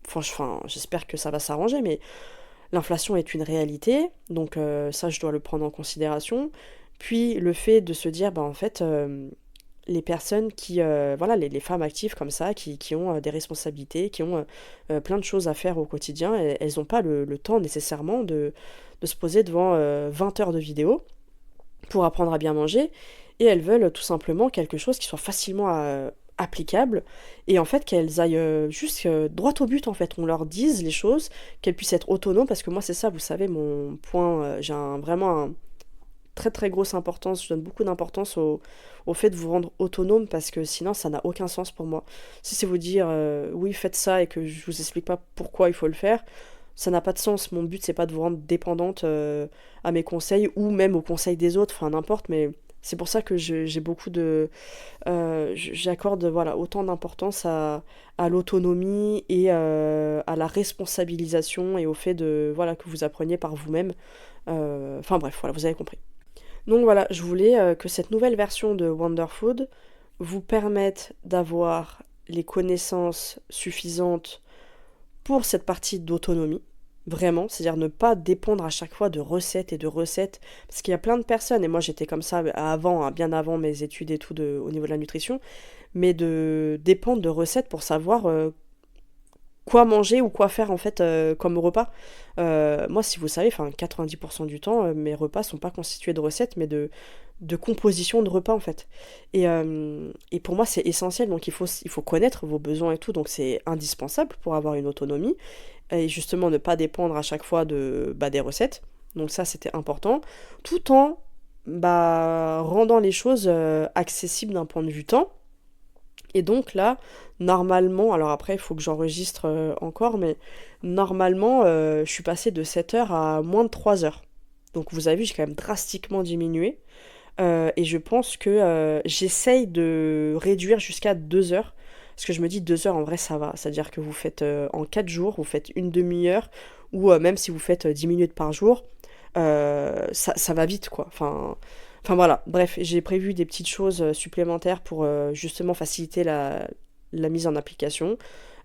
Enfin, j'espère que ça va s'arranger, mais l'inflation est une réalité. Donc ça, je dois le prendre en considération. Puis le fait de se dire, bah, en fait, les personnes qui... voilà, les femmes actives comme ça, qui ont des responsabilités, qui ont plein de choses à faire au quotidien, elles n'ont pas le temps nécessairement de se poser devant 20 heures de vidéo pour apprendre à bien manger, et elles veulent tout simplement quelque chose qui soit facilement applicable, et en fait qu'elles aillent juste droit au but, en fait, on leur dise les choses, qu'elles puissent être autonomes, parce que moi c'est ça, vous savez, mon point, vraiment un très très grosse importance, je donne beaucoup d'importance au fait de vous rendre autonome, parce que sinon ça n'a aucun sens pour moi. Si c'est vous dire oui faites ça et que je vous explique pas pourquoi il faut le faire, ça n'a pas de sens. Mon but, c'est pas de vous rendre dépendante à mes conseils ou même aux conseils des autres, enfin n'importe, mais c'est pour ça que j'ai beaucoup de... j'accorde voilà, autant d'importance à l'autonomie et à la responsabilisation et au fait de voilà, que vous appreniez par vous-même. Enfin bref, voilà, vous avez compris. Donc voilà, je voulais que cette nouvelle version de Wonderfood vous permette d'avoir les connaissances suffisantes pour cette partie d'autonomie, vraiment, c'est-à-dire ne pas dépendre à chaque fois de recettes et de recettes, parce qu'il y a plein de personnes, et moi j'étais comme ça avant, hein, bien avant mes études et tout au niveau de la nutrition, mais de dépendre de recettes pour savoir quoi manger ou quoi faire en fait comme repas. Moi, si vous savez, enfin 90% du temps, mes repas sont pas constitués de recettes, mais de composition de repas en fait. Et pour moi, c'est essentiel, donc il faut connaître vos besoins et tout, donc c'est indispensable pour avoir une autonomie, et justement ne pas dépendre à chaque fois des recettes. Donc ça, c'était important, tout en rendant les choses accessibles d'un point de vue temps. Et donc là, normalement, alors après, il faut que j'enregistre encore, mais normalement, je suis passée de 7 heures à moins de 3 heures. Donc vous avez vu, j'ai quand même drastiquement diminué. Et je pense que j'essaye de réduire jusqu'à 2 heures. Parce que je me dis 2 heures, en vrai, ça va. C'est-à-dire que vous faites en 4 jours, vous faites une demi-heure, ou même si vous faites 10 minutes par jour, ça va vite, quoi. Enfin voilà, bref, j'ai prévu des petites choses supplémentaires pour justement faciliter la mise en application.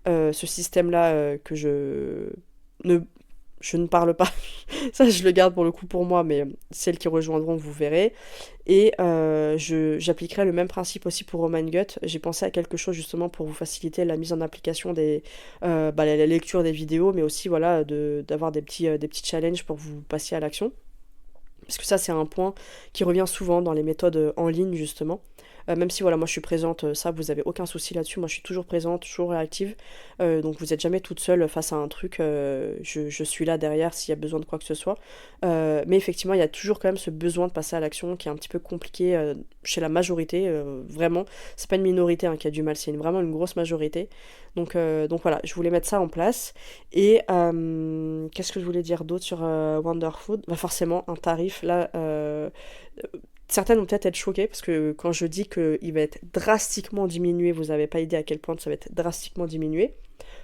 Ce système-là que ne, je ne parle pas, ça je le garde pour le coup pour moi, mais celles qui rejoindront, vous verrez. Et j'appliquerai le même principe aussi pour Roman Gut. J'ai pensé à quelque chose justement pour vous faciliter la mise en application la lecture des vidéos, mais aussi voilà, d'avoir des petits challenges pour vous passer à l'action. Parce que ça, c'est un point qui revient souvent dans les méthodes en ligne, justement. Même si, voilà, moi je suis présente, ça, vous avez aucun souci là-dessus. Moi, je suis toujours présente, toujours réactive. Donc, vous n'êtes jamais toute seule face à un truc. Je suis là derrière s'il y a besoin de quoi que ce soit. Mais effectivement, il y a toujours quand même ce besoin de passer à l'action qui est un petit peu compliqué chez la majorité. Vraiment, c'est pas une minorité hein, qui a du mal, c'est vraiment une grosse majorité. Donc voilà, je voulais mettre ça en place. Et qu'est-ce que je voulais dire d'autre sur Wonderfood? Bah forcément, un tarif, là, certaines vont peut-être être choquées, parce que quand je dis qu'il va être drastiquement diminué, vous n'avez pas idée à quel point ça va être drastiquement diminué,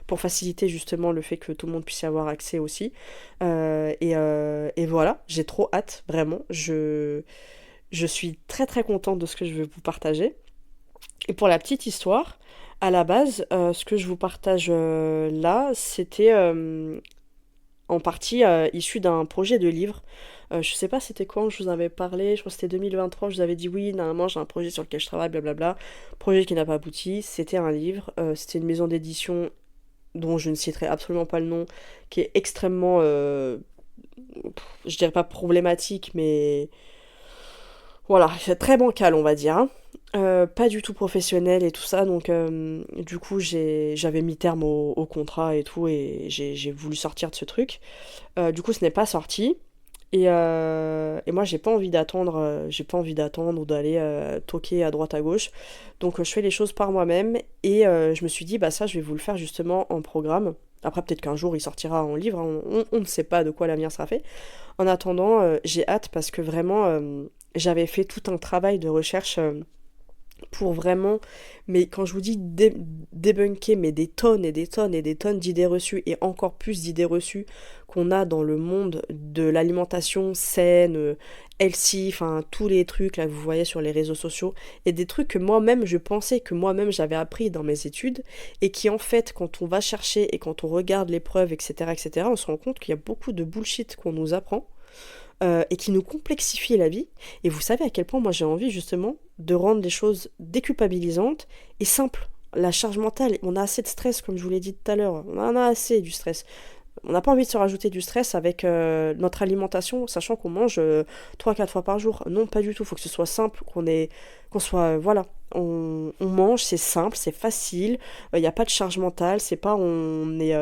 pour faciliter justement le fait que tout le monde puisse y avoir accès aussi. Et voilà, j'ai trop hâte, vraiment. Je suis très très contente de ce que je vais vous partager. Et pour la petite histoire, à la base, ce que je vous partage là, c'était en partie issu d'un projet de livre. Je sais pas c'était quand je vous en avais parlé, je crois que c'était 2023, je vous avais dit oui, normalement j'ai un projet sur lequel je travaille, blablabla. Projet qui n'a pas abouti, c'était un livre, c'était une maison d'édition dont je ne citerai absolument pas le nom, qui est extrêmement, je dirais pas problématique, mais voilà, c'est très bancal, on va dire, hein. Pas du tout professionnel et tout ça, donc du coup j'avais mis terme au contrat et tout, et j'ai voulu sortir de ce truc. Du coup, ce n'est pas sorti. Et moi, j'ai pas envie d'attendre ou d'aller toquer à droite à gauche. Donc, je fais les choses par moi-même. Et je me suis dit, bah ça, je vais vous le faire justement en programme. Après, peut-être qu'un jour, il sortira en livre, hein. On ne sait pas de quoi l'avenir sera fait. En attendant, j'ai hâte parce que vraiment, j'avais fait tout un travail de recherche pour vraiment, mais quand je vous dis débunker, mais des tonnes et des tonnes et des tonnes d'idées reçues, et encore plus d'idées reçues qu'on a dans le monde de l'alimentation saine, healthy, enfin tous les trucs là que vous voyez sur les réseaux sociaux, et des trucs que moi-même je pensais que moi-même j'avais appris dans mes études, et qui en fait quand on va chercher et quand on regarde les preuves, etc., on se rend compte qu'il y a beaucoup de bullshit qu'on nous apprend et qui nous complexifie la vie. Et vous savez à quel point moi j'ai envie justement de rendre les choses déculpabilisantes et simples. La charge mentale, on a assez de stress, comme je vous l'ai dit tout à l'heure, on en a assez du stress. On n'a pas envie de se rajouter du stress avec notre alimentation, sachant qu'on mange 3-4 fois par jour. Non, pas du tout. Il faut que ce soit simple, qu'on soit, voilà. On mange, c'est simple, c'est facile. Il n'y a pas de charge mentale. C'est pas on est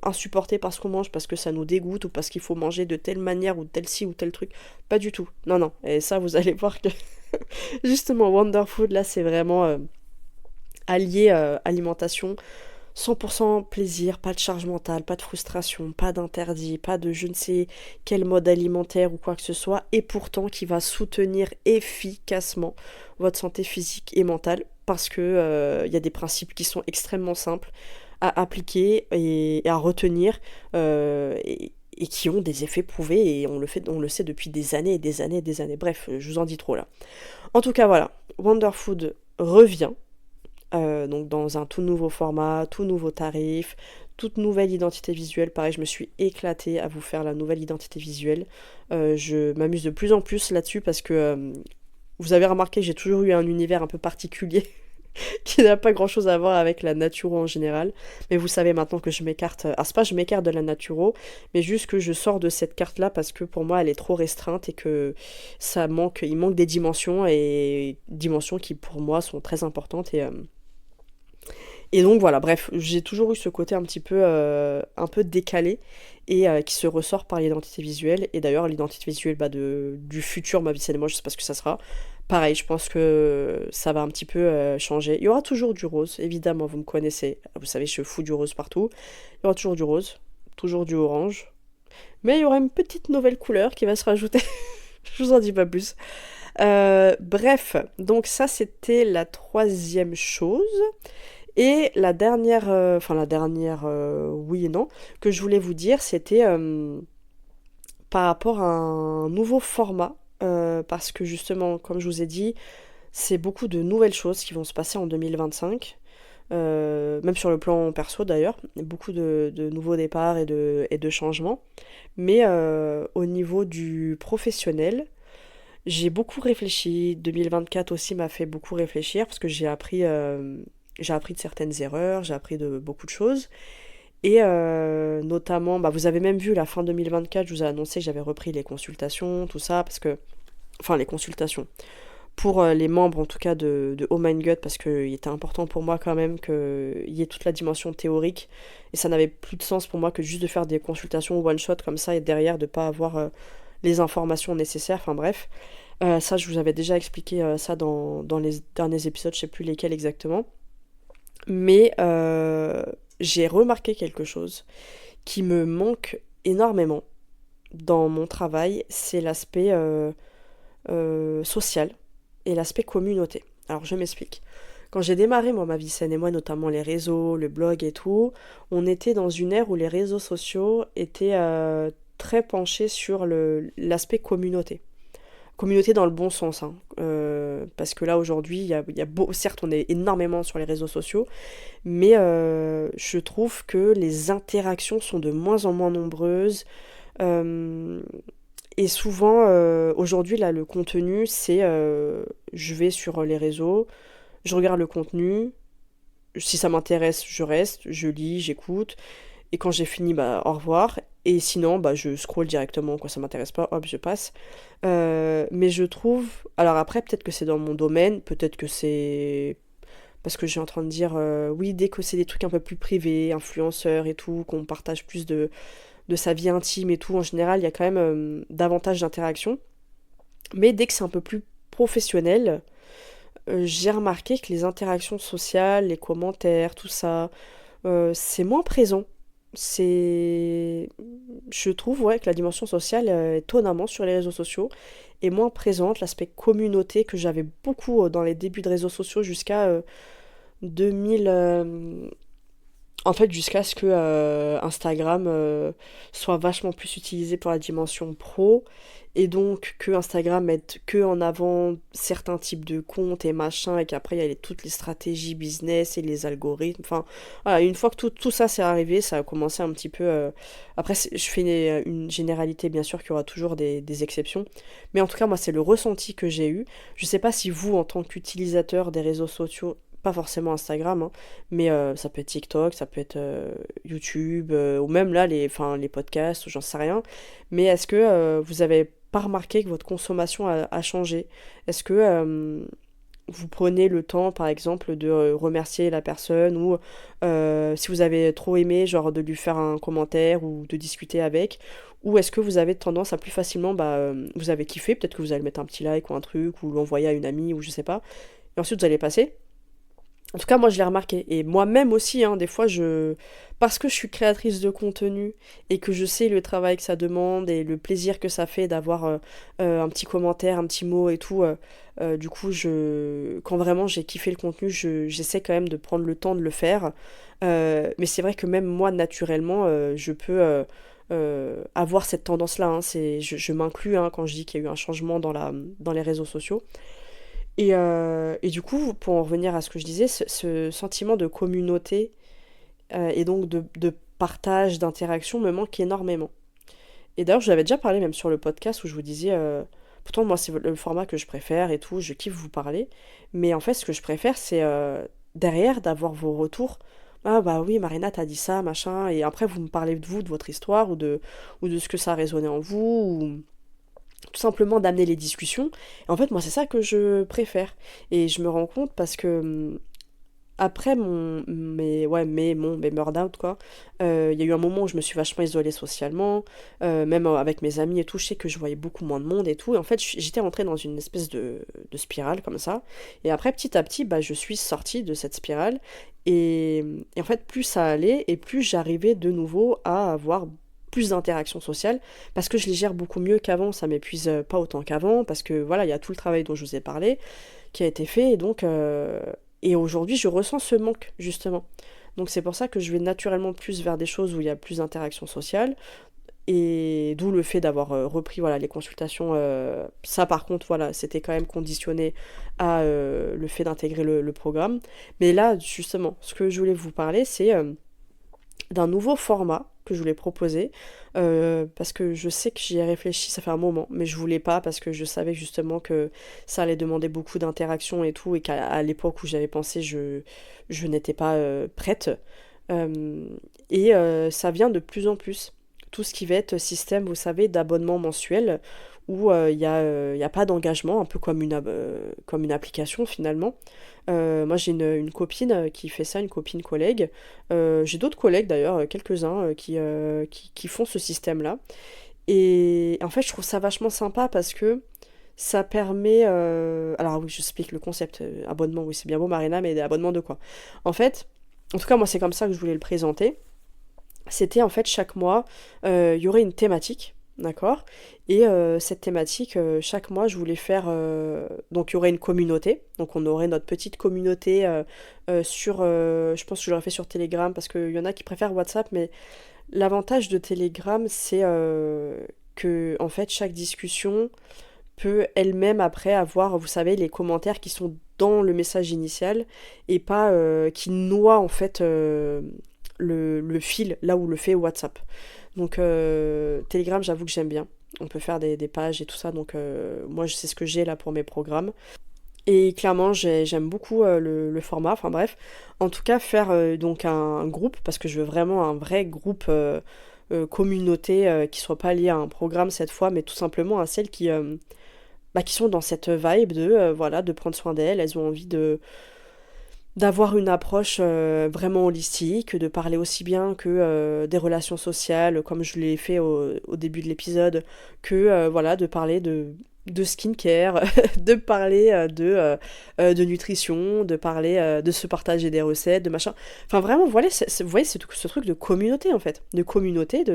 insupporté parce qu'on mange, parce que ça nous dégoûte ou parce qu'il faut manger de telle manière ou tel ci ou tel truc. Pas du tout. Non, non. Et ça, vous allez voir que justement, Wonderfood, là, c'est vraiment allié alimentation 100% plaisir, pas de charge mentale, pas de frustration, pas d'interdit, pas de je ne sais quel mode alimentaire ou quoi que ce soit, et pourtant qui va soutenir efficacement votre santé physique et mentale, parce que il y a des principes qui sont extrêmement simples à appliquer et à retenir, et qui ont des effets prouvés, et on le sait depuis des années et des années et des années. Bref, je vous en dis trop là. En tout cas, voilà, Wonderfood revient donc dans un tout nouveau format, tout nouveau tarif, toute nouvelle identité visuelle. Pareil, je me suis éclatée à vous faire la nouvelle identité visuelle. Je m'amuse de plus en plus là-dessus parce que vous avez remarqué, j'ai toujours eu un univers un peu particulier qui n'a pas grand-chose à voir avec la naturo en général. Mais vous savez maintenant que je m'écarte. Alors c'est pas que je m'écarte de la naturo, mais juste que je sors de cette carte-là parce que pour moi elle est trop restreinte et que il manque des dimensions, et dimensions qui pour moi sont très importantes. Et donc voilà, bref, j'ai toujours eu ce côté un peu décalé, et qui se ressort par l'identité visuelle. Et d'ailleurs, l'identité visuelle du futur Ma vie c'est moi, je sais pas ce que ça sera. Pareil, je pense que ça va un petit peu changer. Il y aura toujours du rose, évidemment, vous me connaissez. Vous savez, je fous du rose partout. Il y aura toujours du rose, toujours du orange. Mais il y aura une petite nouvelle couleur qui va se rajouter. Je vous en dis pas plus. Bref, donc ça c'était la troisième chose. Et la dernière, oui et non, que je voulais vous dire, c'était par rapport à un nouveau format, parce que justement, comme je vous ai dit, c'est beaucoup de nouvelles choses qui vont se passer en 2025, même sur le plan perso d'ailleurs, beaucoup de nouveaux départs et de changements. Mais au niveau du professionnel, j'ai beaucoup réfléchi. 2024 aussi m'a fait beaucoup réfléchir parce que j'ai appris de certaines erreurs, j'ai appris de beaucoup de choses. Et notamment, bah, vous avez même vu la fin 2024, je vous ai annoncé que j'avais repris les consultations, tout ça, parce que, enfin les consultations, pour les membres en tout cas de Oh My Gut, parce qu'il était important pour moi quand même qu'il y ait toute la dimension théorique, et ça n'avait plus de sens pour moi que juste de faire des consultations one shot comme ça, et derrière de pas avoir les informations nécessaires, enfin bref. Ça, je vous avais déjà expliqué ça dans les derniers épisodes, je sais plus lesquels exactement. Mais j'ai remarqué quelque chose qui me manque énormément dans mon travail, c'est l'aspect social et l'aspect communauté. Alors je m'explique. Quand j'ai démarré moi ma vie saine et moi, notamment les réseaux, le blog et tout, on était dans une ère où les réseaux sociaux étaient très penchés sur l'aspect communauté. Communauté dans le bon sens, hein. Parce que là aujourd'hui, certes on est énormément sur les réseaux sociaux, mais je trouve que les interactions sont de moins en moins nombreuses. Euh, et souvent, aujourd'hui, là, le contenu, c'est je vais sur les réseaux, je regarde le contenu, si ça m'intéresse, je reste, je lis, j'écoute, et quand j'ai fini, bah au revoir. Et sinon, bah je scroll directement, quoi, ça m'intéresse pas, hop, je passe. Mais je trouve. Alors après, peut-être que c'est dans mon domaine, peut-être que c'est. Parce que j'ai en train de dire, oui, dès que c'est des trucs un peu plus privés, influenceurs et tout, qu'on partage plus de sa vie intime et tout, en général, il y a quand même davantage d'interactions. Mais dès que c'est un peu plus professionnel, j'ai remarqué que les interactions sociales, les commentaires, tout ça, c'est moins présent. C'est. Je trouve, ouais, que la dimension sociale, étonnamment, sur les réseaux sociaux, est moins présente. L'aspect communauté que j'avais beaucoup dans les débuts de réseaux sociaux jusqu'à 2000. En fait, jusqu'à ce que Instagram soit vachement plus utilisé pour la dimension pro, et donc que Instagram mette que en avant certains types de comptes et machin, et qu'après il y a toutes les stratégies business et les algorithmes. Enfin, voilà, une fois que tout ça s'est arrivé, ça a commencé un petit peu. Après, je fais une généralité, bien sûr qu'il y aura toujours des exceptions, mais en tout cas, moi, c'est le ressenti que j'ai eu. Je sais pas si vous, en tant qu'utilisateur des réseaux sociaux, pas forcément Instagram, hein, mais ça peut être TikTok, ça peut être YouTube, ou même là, les podcasts, j'en sais rien. Mais est-ce que vous avez pas remarqué que votre consommation a changé? Est-ce que vous prenez le temps, par exemple, de remercier la personne, ou si vous avez trop aimé, genre de lui faire un commentaire ou de discuter avec, ou est-ce que vous avez tendance à plus facilement, bah, vous avez kiffé, peut-être que vous allez mettre un petit like ou un truc, ou l'envoyer à une amie, ou je sais pas, et ensuite vous allez passer. En tout cas, moi, je l'ai remarqué. Et moi-même aussi, hein, des fois, parce que je suis créatrice de contenu et que je sais le travail que ça demande et le plaisir que ça fait d'avoir un petit commentaire, un petit mot et tout, du coup, quand vraiment j'ai kiffé le contenu, j'essaie quand même de prendre le temps de le faire. Mais c'est vrai que même moi, naturellement, je peux avoir cette tendance-là, hein. Je m'inclus, hein, quand je dis qu'il y a eu un changement dans les réseaux sociaux. Et du coup, pour en revenir à ce que je disais, ce sentiment de communauté et donc de partage, d'interaction me manque énormément. Et d'ailleurs, je l'avais déjà parlé même sur le podcast où je vous disais, pourtant moi c'est le format que je préfère et tout, je kiffe vous parler, mais en fait ce que je préfère c'est derrière d'avoir vos retours. Ah bah oui, Marina, t'as dit ça, machin, et après vous me parlez de vous, de votre histoire, ou de ce que ça a résonné en vous, ou tout simplement d'amener les discussions. Et en fait, moi, c'est ça que je préfère. Et je me rends compte parce que après mes burn-out, quoi, il y a eu un moment où je me suis vachement isolée socialement, même avec mes amis et tout, je sais que je voyais beaucoup moins de monde et tout. Et en fait, j'étais rentrée dans une espèce de spirale comme ça. Et après, petit à petit, bah, je suis sortie de cette spirale. Et en fait, plus ça allait, et plus j'arrivais de nouveau à avoir plus d'interactions sociales, parce que je les gère beaucoup mieux qu'avant, ça m'épuise pas autant qu'avant, parce que voilà, il y a tout le travail dont je vous ai parlé qui a été fait, et donc et aujourd'hui je ressens ce manque justement. Donc c'est pour ça que je vais naturellement plus vers des choses où il y a plus d'interactions sociales, et d'où le fait d'avoir repris, voilà, les consultations. Ça par contre, voilà, c'était quand même conditionné à le fait d'intégrer le programme. Mais là justement, ce que je voulais vous parler, c'est d'un nouveau format que je voulais proposer, parce que je sais que j'y ai réfléchi, ça fait un moment, mais je voulais pas parce que je savais justement que ça allait demander beaucoup d'interaction et tout, et qu'à l'époque où j'avais pensé, je n'étais pas prête. Euh, et ça vient de plus en plus. Tout ce qui va être système, vous savez, d'abonnement mensuel, où il y a pas d'engagement, un peu comme une application finalement. Moi j'ai une copine qui fait ça, une copine collègue. J'ai d'autres collègues d'ailleurs, quelques-uns qui font ce système-là. Et en fait je trouve ça vachement sympa parce que ça permet. Alors oui, je explique le concept. Abonnement, oui c'est bien beau Marina, mais abonnement de quoi? En fait, en tout cas moi c'est comme ça que je voulais le présenter. C'était en fait chaque mois, il y aurait une thématique, d'accord? Et cette thématique, chaque mois, je voulais faire. Donc il y aurait une communauté, donc on aurait notre petite communauté sur. Je pense que je l'aurais fait sur Telegram parce qu'il y en a qui préfèrent WhatsApp, mais l'avantage de Telegram, c'est que en fait chaque discussion peut elle-même après avoir, vous savez, les commentaires qui sont dans le message initial et pas qui noient en fait le fil là où le fait WhatsApp. Donc Telegram, j'avoue que j'aime bien. On peut faire des pages et tout ça, donc moi c'est ce que j'ai là pour mes programmes. Et clairement, j'aime beaucoup le format, enfin bref. En tout cas, faire donc un groupe, parce que je veux vraiment un vrai groupe communauté qui soit pas lié à un programme cette fois, mais tout simplement à celles qui sont dans cette vibe de, voilà, de prendre soin d'elles. Elles ont envie d'avoir une approche vraiment holistique, de parler aussi bien que des relations sociales, comme je l'ai fait au début de l'épisode, que voilà, de parler de skincare, de parler de nutrition, de parler de se partager des recettes, de machin. Enfin vraiment, voilà, vous voyez ce truc de communauté en fait, de communauté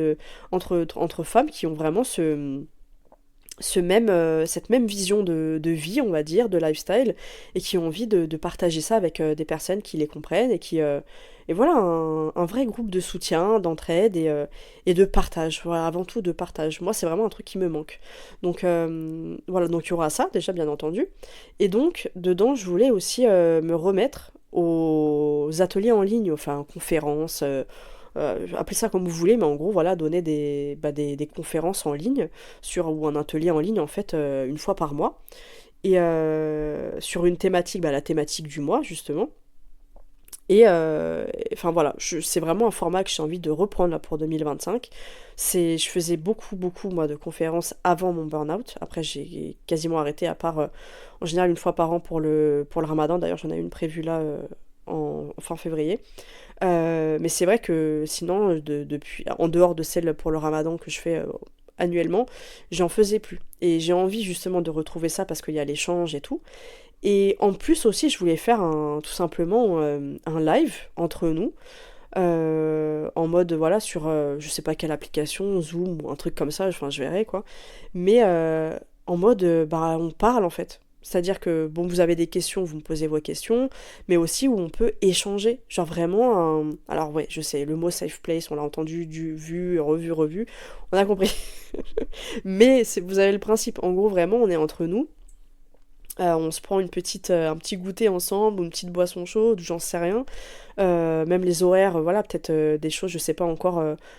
entre femmes qui ont vraiment cette même vision de vie, on va dire, de lifestyle, et qui ont envie de partager ça avec des personnes qui les comprennent et voilà, un vrai groupe de soutien, d'entraide et de partage. Voilà, avant tout de partage. Moi, c'est vraiment un truc qui me manque. Donc voilà, donc il y aura ça, déjà, bien entendu. Et donc, dedans, je voulais aussi me remettre aux ateliers en ligne, enfin, conférences. Appelez ça comme vous voulez, mais en gros, voilà, donner des conférences en ligne ou un atelier en ligne, en fait, une fois par mois. Et sur une thématique, la thématique du mois, justement. Et enfin voilà, c'est vraiment un format que j'ai envie de reprendre là pour 2025. Je faisais beaucoup, moi, de conférences avant mon burn-out. Après, j'ai quasiment arrêté, à part en général une fois par an pour le ramadan. D'ailleurs, j'en ai une prévue là en fin février. Mais c'est vrai que sinon, depuis, en dehors de celle pour le ramadan que je fais annuellement, j'en faisais plus. Et j'ai envie justement de retrouver ça parce qu'il y a l'échange et tout. Et en plus aussi, je voulais faire tout simplement un live entre nous. En mode, voilà, sur je sais pas quelle application, Zoom ou un truc comme ça, enfin je verrai quoi. Mais en mode, on parle en fait. C'est-à-dire que, bon, vous avez des questions, vous me posez vos questions, mais aussi où on peut échanger. Genre vraiment Alors ouais, je sais, le mot safe place, on l'a entendu, vu, revu, on a compris. Mais vous avez le principe. En gros, vraiment, on est entre nous. On se prend un petit goûter ensemble ou une petite boisson chaude, ou j'en sais rien. Même les horaires, voilà, peut-être des choses, je sais pas encore,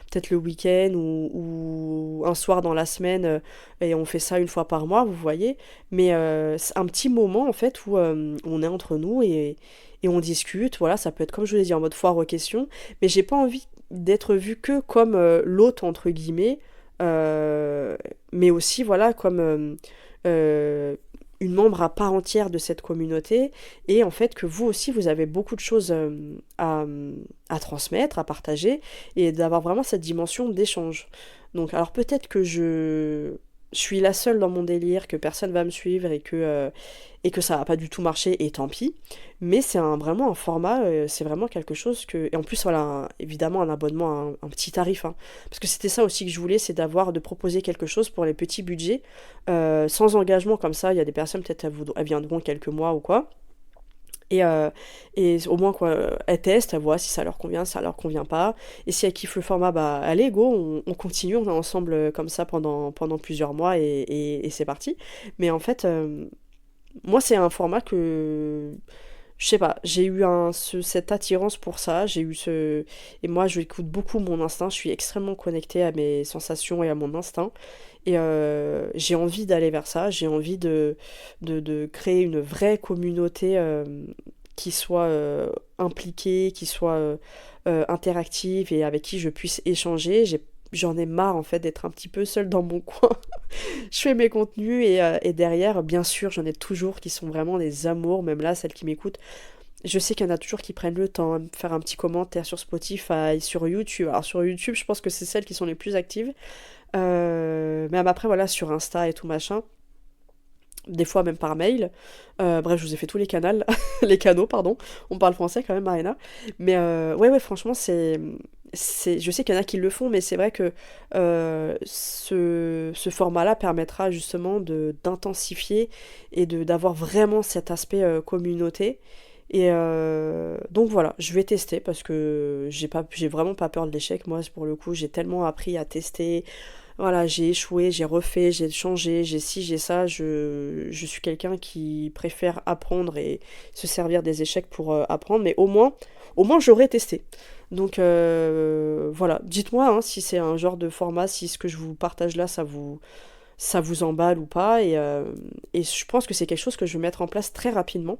peut-être le week-end ou un soir dans la semaine, et on fait ça une fois par mois, vous voyez. Mais c'est un petit moment en fait où on est entre nous et on discute. Voilà, ça peut être comme je vous l'ai dit en mode foire aux questions, mais j'ai pas envie d'être vue que comme l'hôte entre guillemets, euh, mais aussi voilà comme euh, une membre à part entière de cette communauté et en fait que vous aussi vous avez beaucoup de choses à transmettre, à partager et d'avoir vraiment cette dimension d'échange. Donc alors peut-être que je suis la seule dans mon délire, que personne va me suivre et que ça va pas du tout marcher et tant pis, mais c'est vraiment un format, c'est vraiment quelque chose que... Et en plus voilà, évidemment un abonnement à un petit tarif, hein, parce que c'était ça aussi que je voulais, c'est de proposer quelque chose pour les petits budgets, sans engagement comme ça, il y a des personnes peut-être elles viendront quelques mois ou quoi, et au moins quoi, elles testent, elles voient si ça leur convient, si ça leur convient pas. Et si elles kiffent le format, allez go, on continue, on est ensemble comme ça pendant plusieurs mois et c'est parti. Mais en fait, moi c'est un format que je sais pas, j'ai eu cette attirance pour ça, et moi je écoute beaucoup mon instinct, je suis extrêmement connectée à mes sensations et à mon instinct. Et j'ai envie d'aller vers ça, j'ai envie de créer une vraie communauté qui soit impliquée, qui soit interactive et avec qui je puisse échanger. J'en ai marre en fait d'être un petit peu seule dans mon coin. Je fais mes contenus et derrière, bien sûr, j'en ai toujours qui sont vraiment des amours, même là, celles qui m'écoutent. Je sais qu'il y en a toujours qui prennent le temps de faire un petit commentaire sur Spotify, sur YouTube. Alors sur YouTube, je pense que c'est celles qui sont les plus actives. Même après, voilà, sur Insta et tout machin. Des fois même par mail. Bref, je vous ai fait tous les canaux, les canaux, pardon. On parle français quand même, Marina. Mais ouais, franchement, je sais qu'il y en a qui le font, mais c'est vrai que ce format-là permettra justement d'intensifier et d'avoir vraiment cet aspect communauté. Et donc voilà, je vais tester parce que j'ai vraiment pas peur de l'échec. Moi, pour le coup, j'ai tellement appris à tester, voilà, j'ai échoué, j'ai refait, j'ai changé, j'ai ci, j'ai ça. Je suis quelqu'un qui préfère apprendre et se servir des échecs pour apprendre, mais au moins j'aurais testé. Donc voilà, dites-moi hein, si c'est un genre de format, si ce que je vous partage là, ça vous emballe ou pas. Et je pense que c'est quelque chose que je vais mettre en place très rapidement.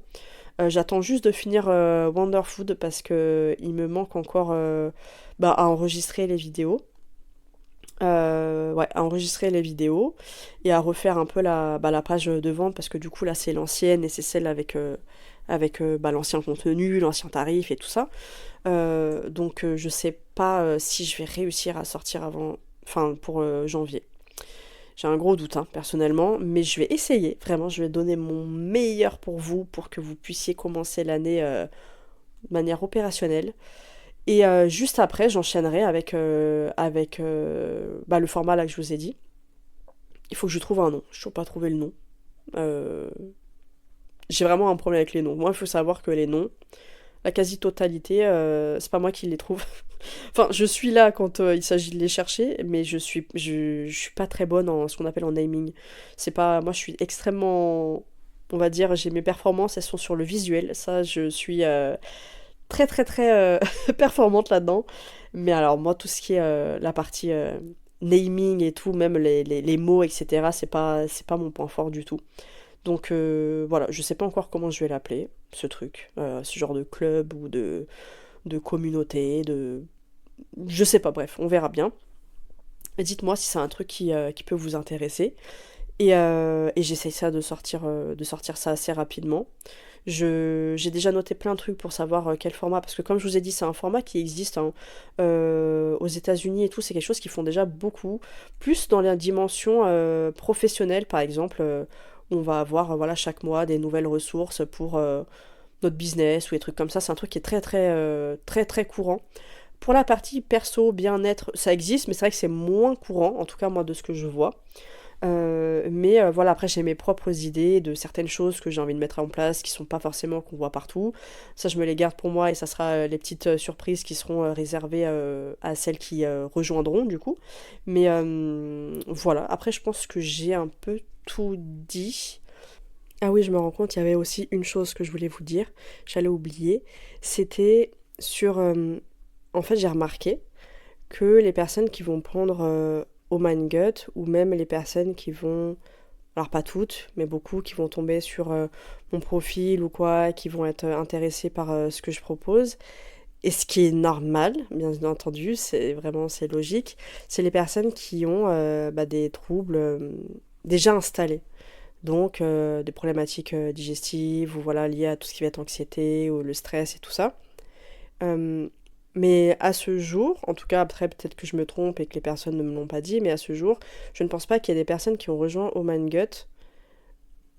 J'attends juste de finir Wonderfood parce que il me manque encore à enregistrer les vidéos. Ouais, à enregistrer les vidéos et à refaire un peu la page de vente parce que du coup là c'est l'ancienne et c'est celle avec l'ancien contenu, l'ancien tarif et tout ça. Donc je sais pas si je vais réussir à sortir avant, enfin pour janvier. J'ai un gros doute, hein, personnellement, mais je vais essayer. Vraiment, je vais donner mon meilleur pour vous, pour que vous puissiez commencer l'année de manière opérationnelle. Et juste après, j'enchaînerai avec le format là que je vous ai dit. Il faut que je trouve un nom. Je n'ai toujours pas trouvé le nom. Euh, j'ai vraiment un problème avec les noms. Moi, il faut savoir que les noms, la quasi-totalité, c'est pas moi qui les trouve. Enfin, je suis là quand il s'agit de les chercher, mais je suis pas très bonne en ce qu'on appelle en naming. C'est pas, moi, je suis extrêmement, on va dire, j'ai mes performances, elles sont sur le visuel. Ça, je suis très très très performante là-dedans. Mais alors moi tout ce qui est la partie naming et tout, même les mots, etc., c'est pas mon point fort du tout. Donc voilà, je sais pas encore comment je vais l'appeler, ce truc, ce genre de club ou de communauté, je sais pas, bref, on verra bien. Dites-moi si c'est un truc qui peut vous intéresser. Et j'essaye ça de sortir ça assez rapidement. J'ai déjà noté plein de trucs pour savoir quel format, parce que comme je vous ai dit, c'est un format qui existe hein, aux États-Unis et tout, c'est quelque chose qu'ils font déjà beaucoup. Plus dans la dimension professionnelle, par exemple, on va avoir voilà, chaque mois des nouvelles ressources pour notre business ou des trucs comme ça. C'est un truc qui est très très très très courant. Pour la partie perso, bien-être, ça existe, mais c'est vrai que c'est moins courant, en tout cas moi de ce que je vois. Mais voilà, après j'ai mes propres idées de certaines choses que j'ai envie de mettre en place qui sont pas forcément qu'on voit partout. Ça, je me les garde pour moi et ça sera les petites surprises qui seront réservées à celles qui rejoindront du coup. Mais voilà, après je pense que j'ai un peu tout dit. Ah oui, je me rends compte, il y avait aussi une chose que je voulais vous dire, j'allais oublier. C'était sur. En fait, j'ai remarqué que les personnes qui vont prendre Oh My Gut, ou même les personnes qui vont, alors pas toutes, mais beaucoup, qui vont tomber sur mon profil ou quoi, qui vont être intéressées par ce que je propose, et ce qui est normal, bien entendu, c'est logique, c'est les personnes qui ont des troubles déjà installés. Donc des problématiques digestives ou voilà liées à tout ce qui va être anxiété ou le stress et tout ça. Euh, mais à ce jour, en tout cas après peut-être que je me trompe et que les personnes ne me l'ont pas dit, mais à ce jour, je ne pense pas qu'il y ait des personnes qui ont rejoint Oman Gut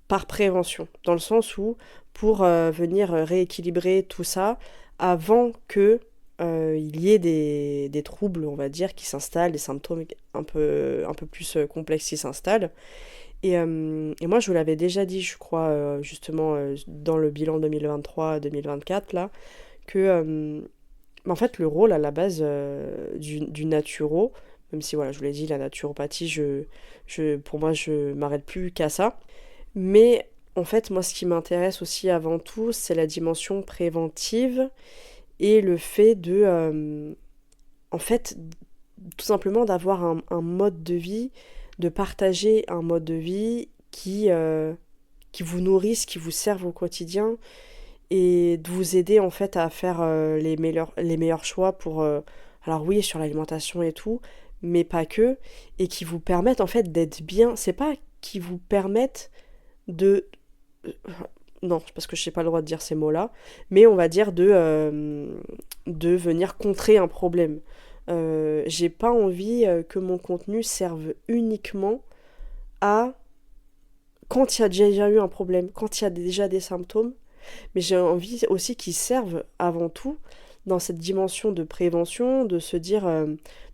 par prévention, dans le sens où pour venir rééquilibrer tout ça avant que il y ait des troubles, on va dire, qui s'installent, des symptômes un peu plus complexes qui s'installent. Et moi, je vous l'avais déjà dit, je crois, justement, dans le bilan 2023-2024, là, que en fait, le rôle à la base du naturo, même si voilà, je vous l'ai dit, la naturopathie, pour moi, je m'arrête plus qu'à ça. Mais en fait, moi, ce qui m'intéresse aussi avant tout, c'est la dimension préventive et le fait en fait, tout simplement d'avoir un mode de vie, de partager un mode de vie qui vous nourrisse, qui vous serve au quotidien et de vous aider en fait à faire les meilleurs choix pour alors oui sur l'alimentation et tout mais pas que et qui vous permettent en fait d'être bien, c'est pas qui vous permettent de non parce que je n'ai pas le droit de dire ces mots-là, mais on va dire de venir contrer un problème. J'ai pas envie que mon contenu serve uniquement à quand il y a déjà eu un problème, quand il y a déjà des symptômes, mais j'ai envie aussi qu'ils servent avant tout dans cette dimension de prévention, de se dire,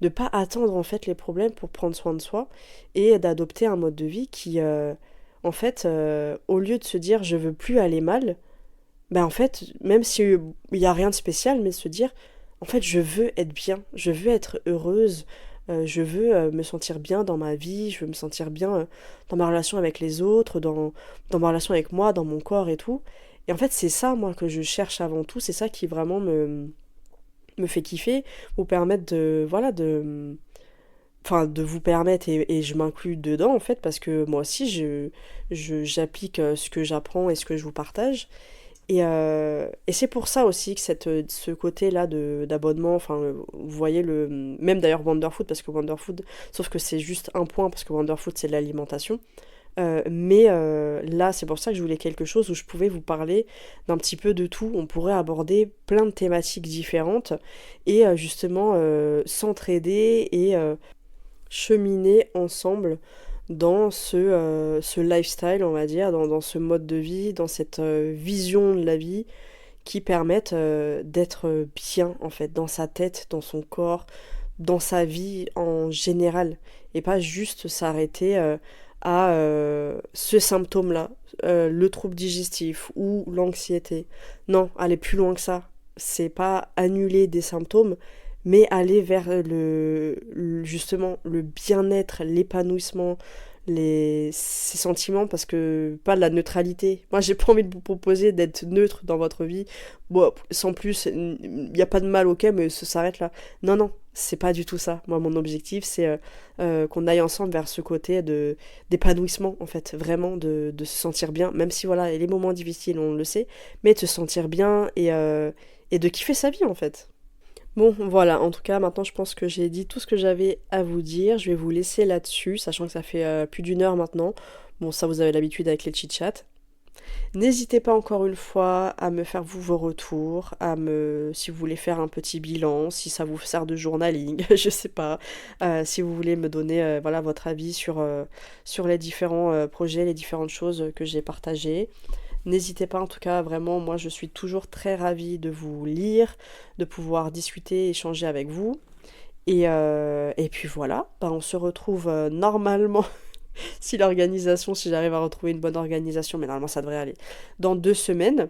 de pas attendre en fait les problèmes pour prendre soin de soi et d'adopter un mode de vie qui, en fait, au lieu de se dire je veux plus aller mal, ben en fait, même s'il y a rien de spécial, mais se dire en fait je veux être bien, je veux être heureuse, Je veux me sentir bien dans ma vie, je veux me sentir bien dans ma relation avec les autres, dans ma relation avec moi, dans mon corps et tout. Et en fait, c'est ça, moi, que je cherche avant tout, c'est ça qui vraiment me fait kiffer, vous permettre de, voilà, enfin, de vous permettre, et je m'inclus dedans, en fait, parce que moi aussi, j'applique ce que j'apprends et ce que je vous partage. Et c'est pour ça aussi que ce côté-là d'abonnement, enfin, vous voyez même d'ailleurs Wonderfood, parce que Wonderfood, sauf que c'est juste un point, parce que Wonderfood, c'est l'alimentation. Mais là, c'est pour ça que je voulais quelque chose où je pouvais vous parler d'un petit peu de tout. On pourrait aborder plein de thématiques différentes et justement s'entraider et cheminer ensemble dans ce lifestyle, on va dire, dans ce mode de vie, dans cette vision de la vie qui permettent d'être bien, en fait, dans sa tête, dans son corps, dans sa vie en général, et pas juste s'arrêter à ce symptôme-là, le trouble digestif ou l'anxiété. Non, aller plus loin que ça. C'est pas annuler des symptômes, mais aller vers justement le bien-être, l'épanouissement, ces sentiments, parce que pas de la neutralité. Moi, j'ai pas envie de vous proposer d'être neutre dans votre vie. Bon, sans plus, il n'y a pas de mal, ok, mais ça s'arrête là. Non, non, c'est pas du tout ça. Moi, mon objectif, c'est qu'on aille ensemble vers ce côté d'épanouissement, en fait, vraiment de se sentir bien, même si voilà, il y a les moments difficiles, on le sait, mais de se sentir bien et de kiffer sa vie, en fait. Bon, voilà, en tout cas, maintenant je pense que j'ai dit tout ce que j'avais à vous dire. Je vais vous laisser là-dessus, sachant que ça fait plus d'une heure maintenant. Bon, ça vous avez l'habitude avec les chit-chats. N'hésitez pas encore une fois à me faire vos retours, si vous voulez faire un petit bilan, si ça vous sert de journaling, je sais pas, si vous voulez me donner voilà votre avis sur les différents projets, les différentes choses que j'ai partagées. N'hésitez pas en tout cas, vraiment, moi je suis toujours très ravie de vous lire, de pouvoir discuter, échanger avec vous. Et puis voilà, bah, on se retrouve normalement, si j'arrive à retrouver une bonne organisation, mais normalement ça devrait aller, dans 2 semaines,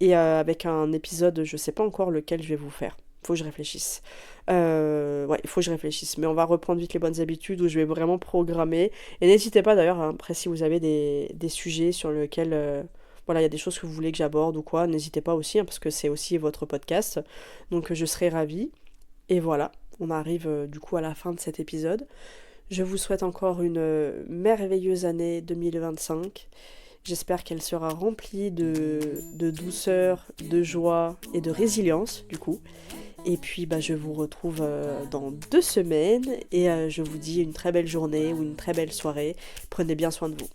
et avec un épisode, je sais pas encore lequel je vais vous faire. Faut que je réfléchisse. Ouais, il faut que je réfléchisse. Mais on va reprendre vite les bonnes habitudes où je vais vraiment programmer. Et n'hésitez pas d'ailleurs, hein, après si vous avez des sujets sur lesquels voilà, il y a des choses que vous voulez que j'aborde ou quoi, n'hésitez pas aussi, hein, parce que c'est aussi votre podcast. Donc je serai ravie. Et voilà, on arrive du coup à la fin de cet épisode. Je vous souhaite encore une merveilleuse année 2025. J'espère qu'elle sera remplie de douceur, de joie et de résilience, du coup. Et puis bah, je vous retrouve dans 2 semaines et je vous dis une très belle journée ou une très belle soirée. Prenez bien soin de vous.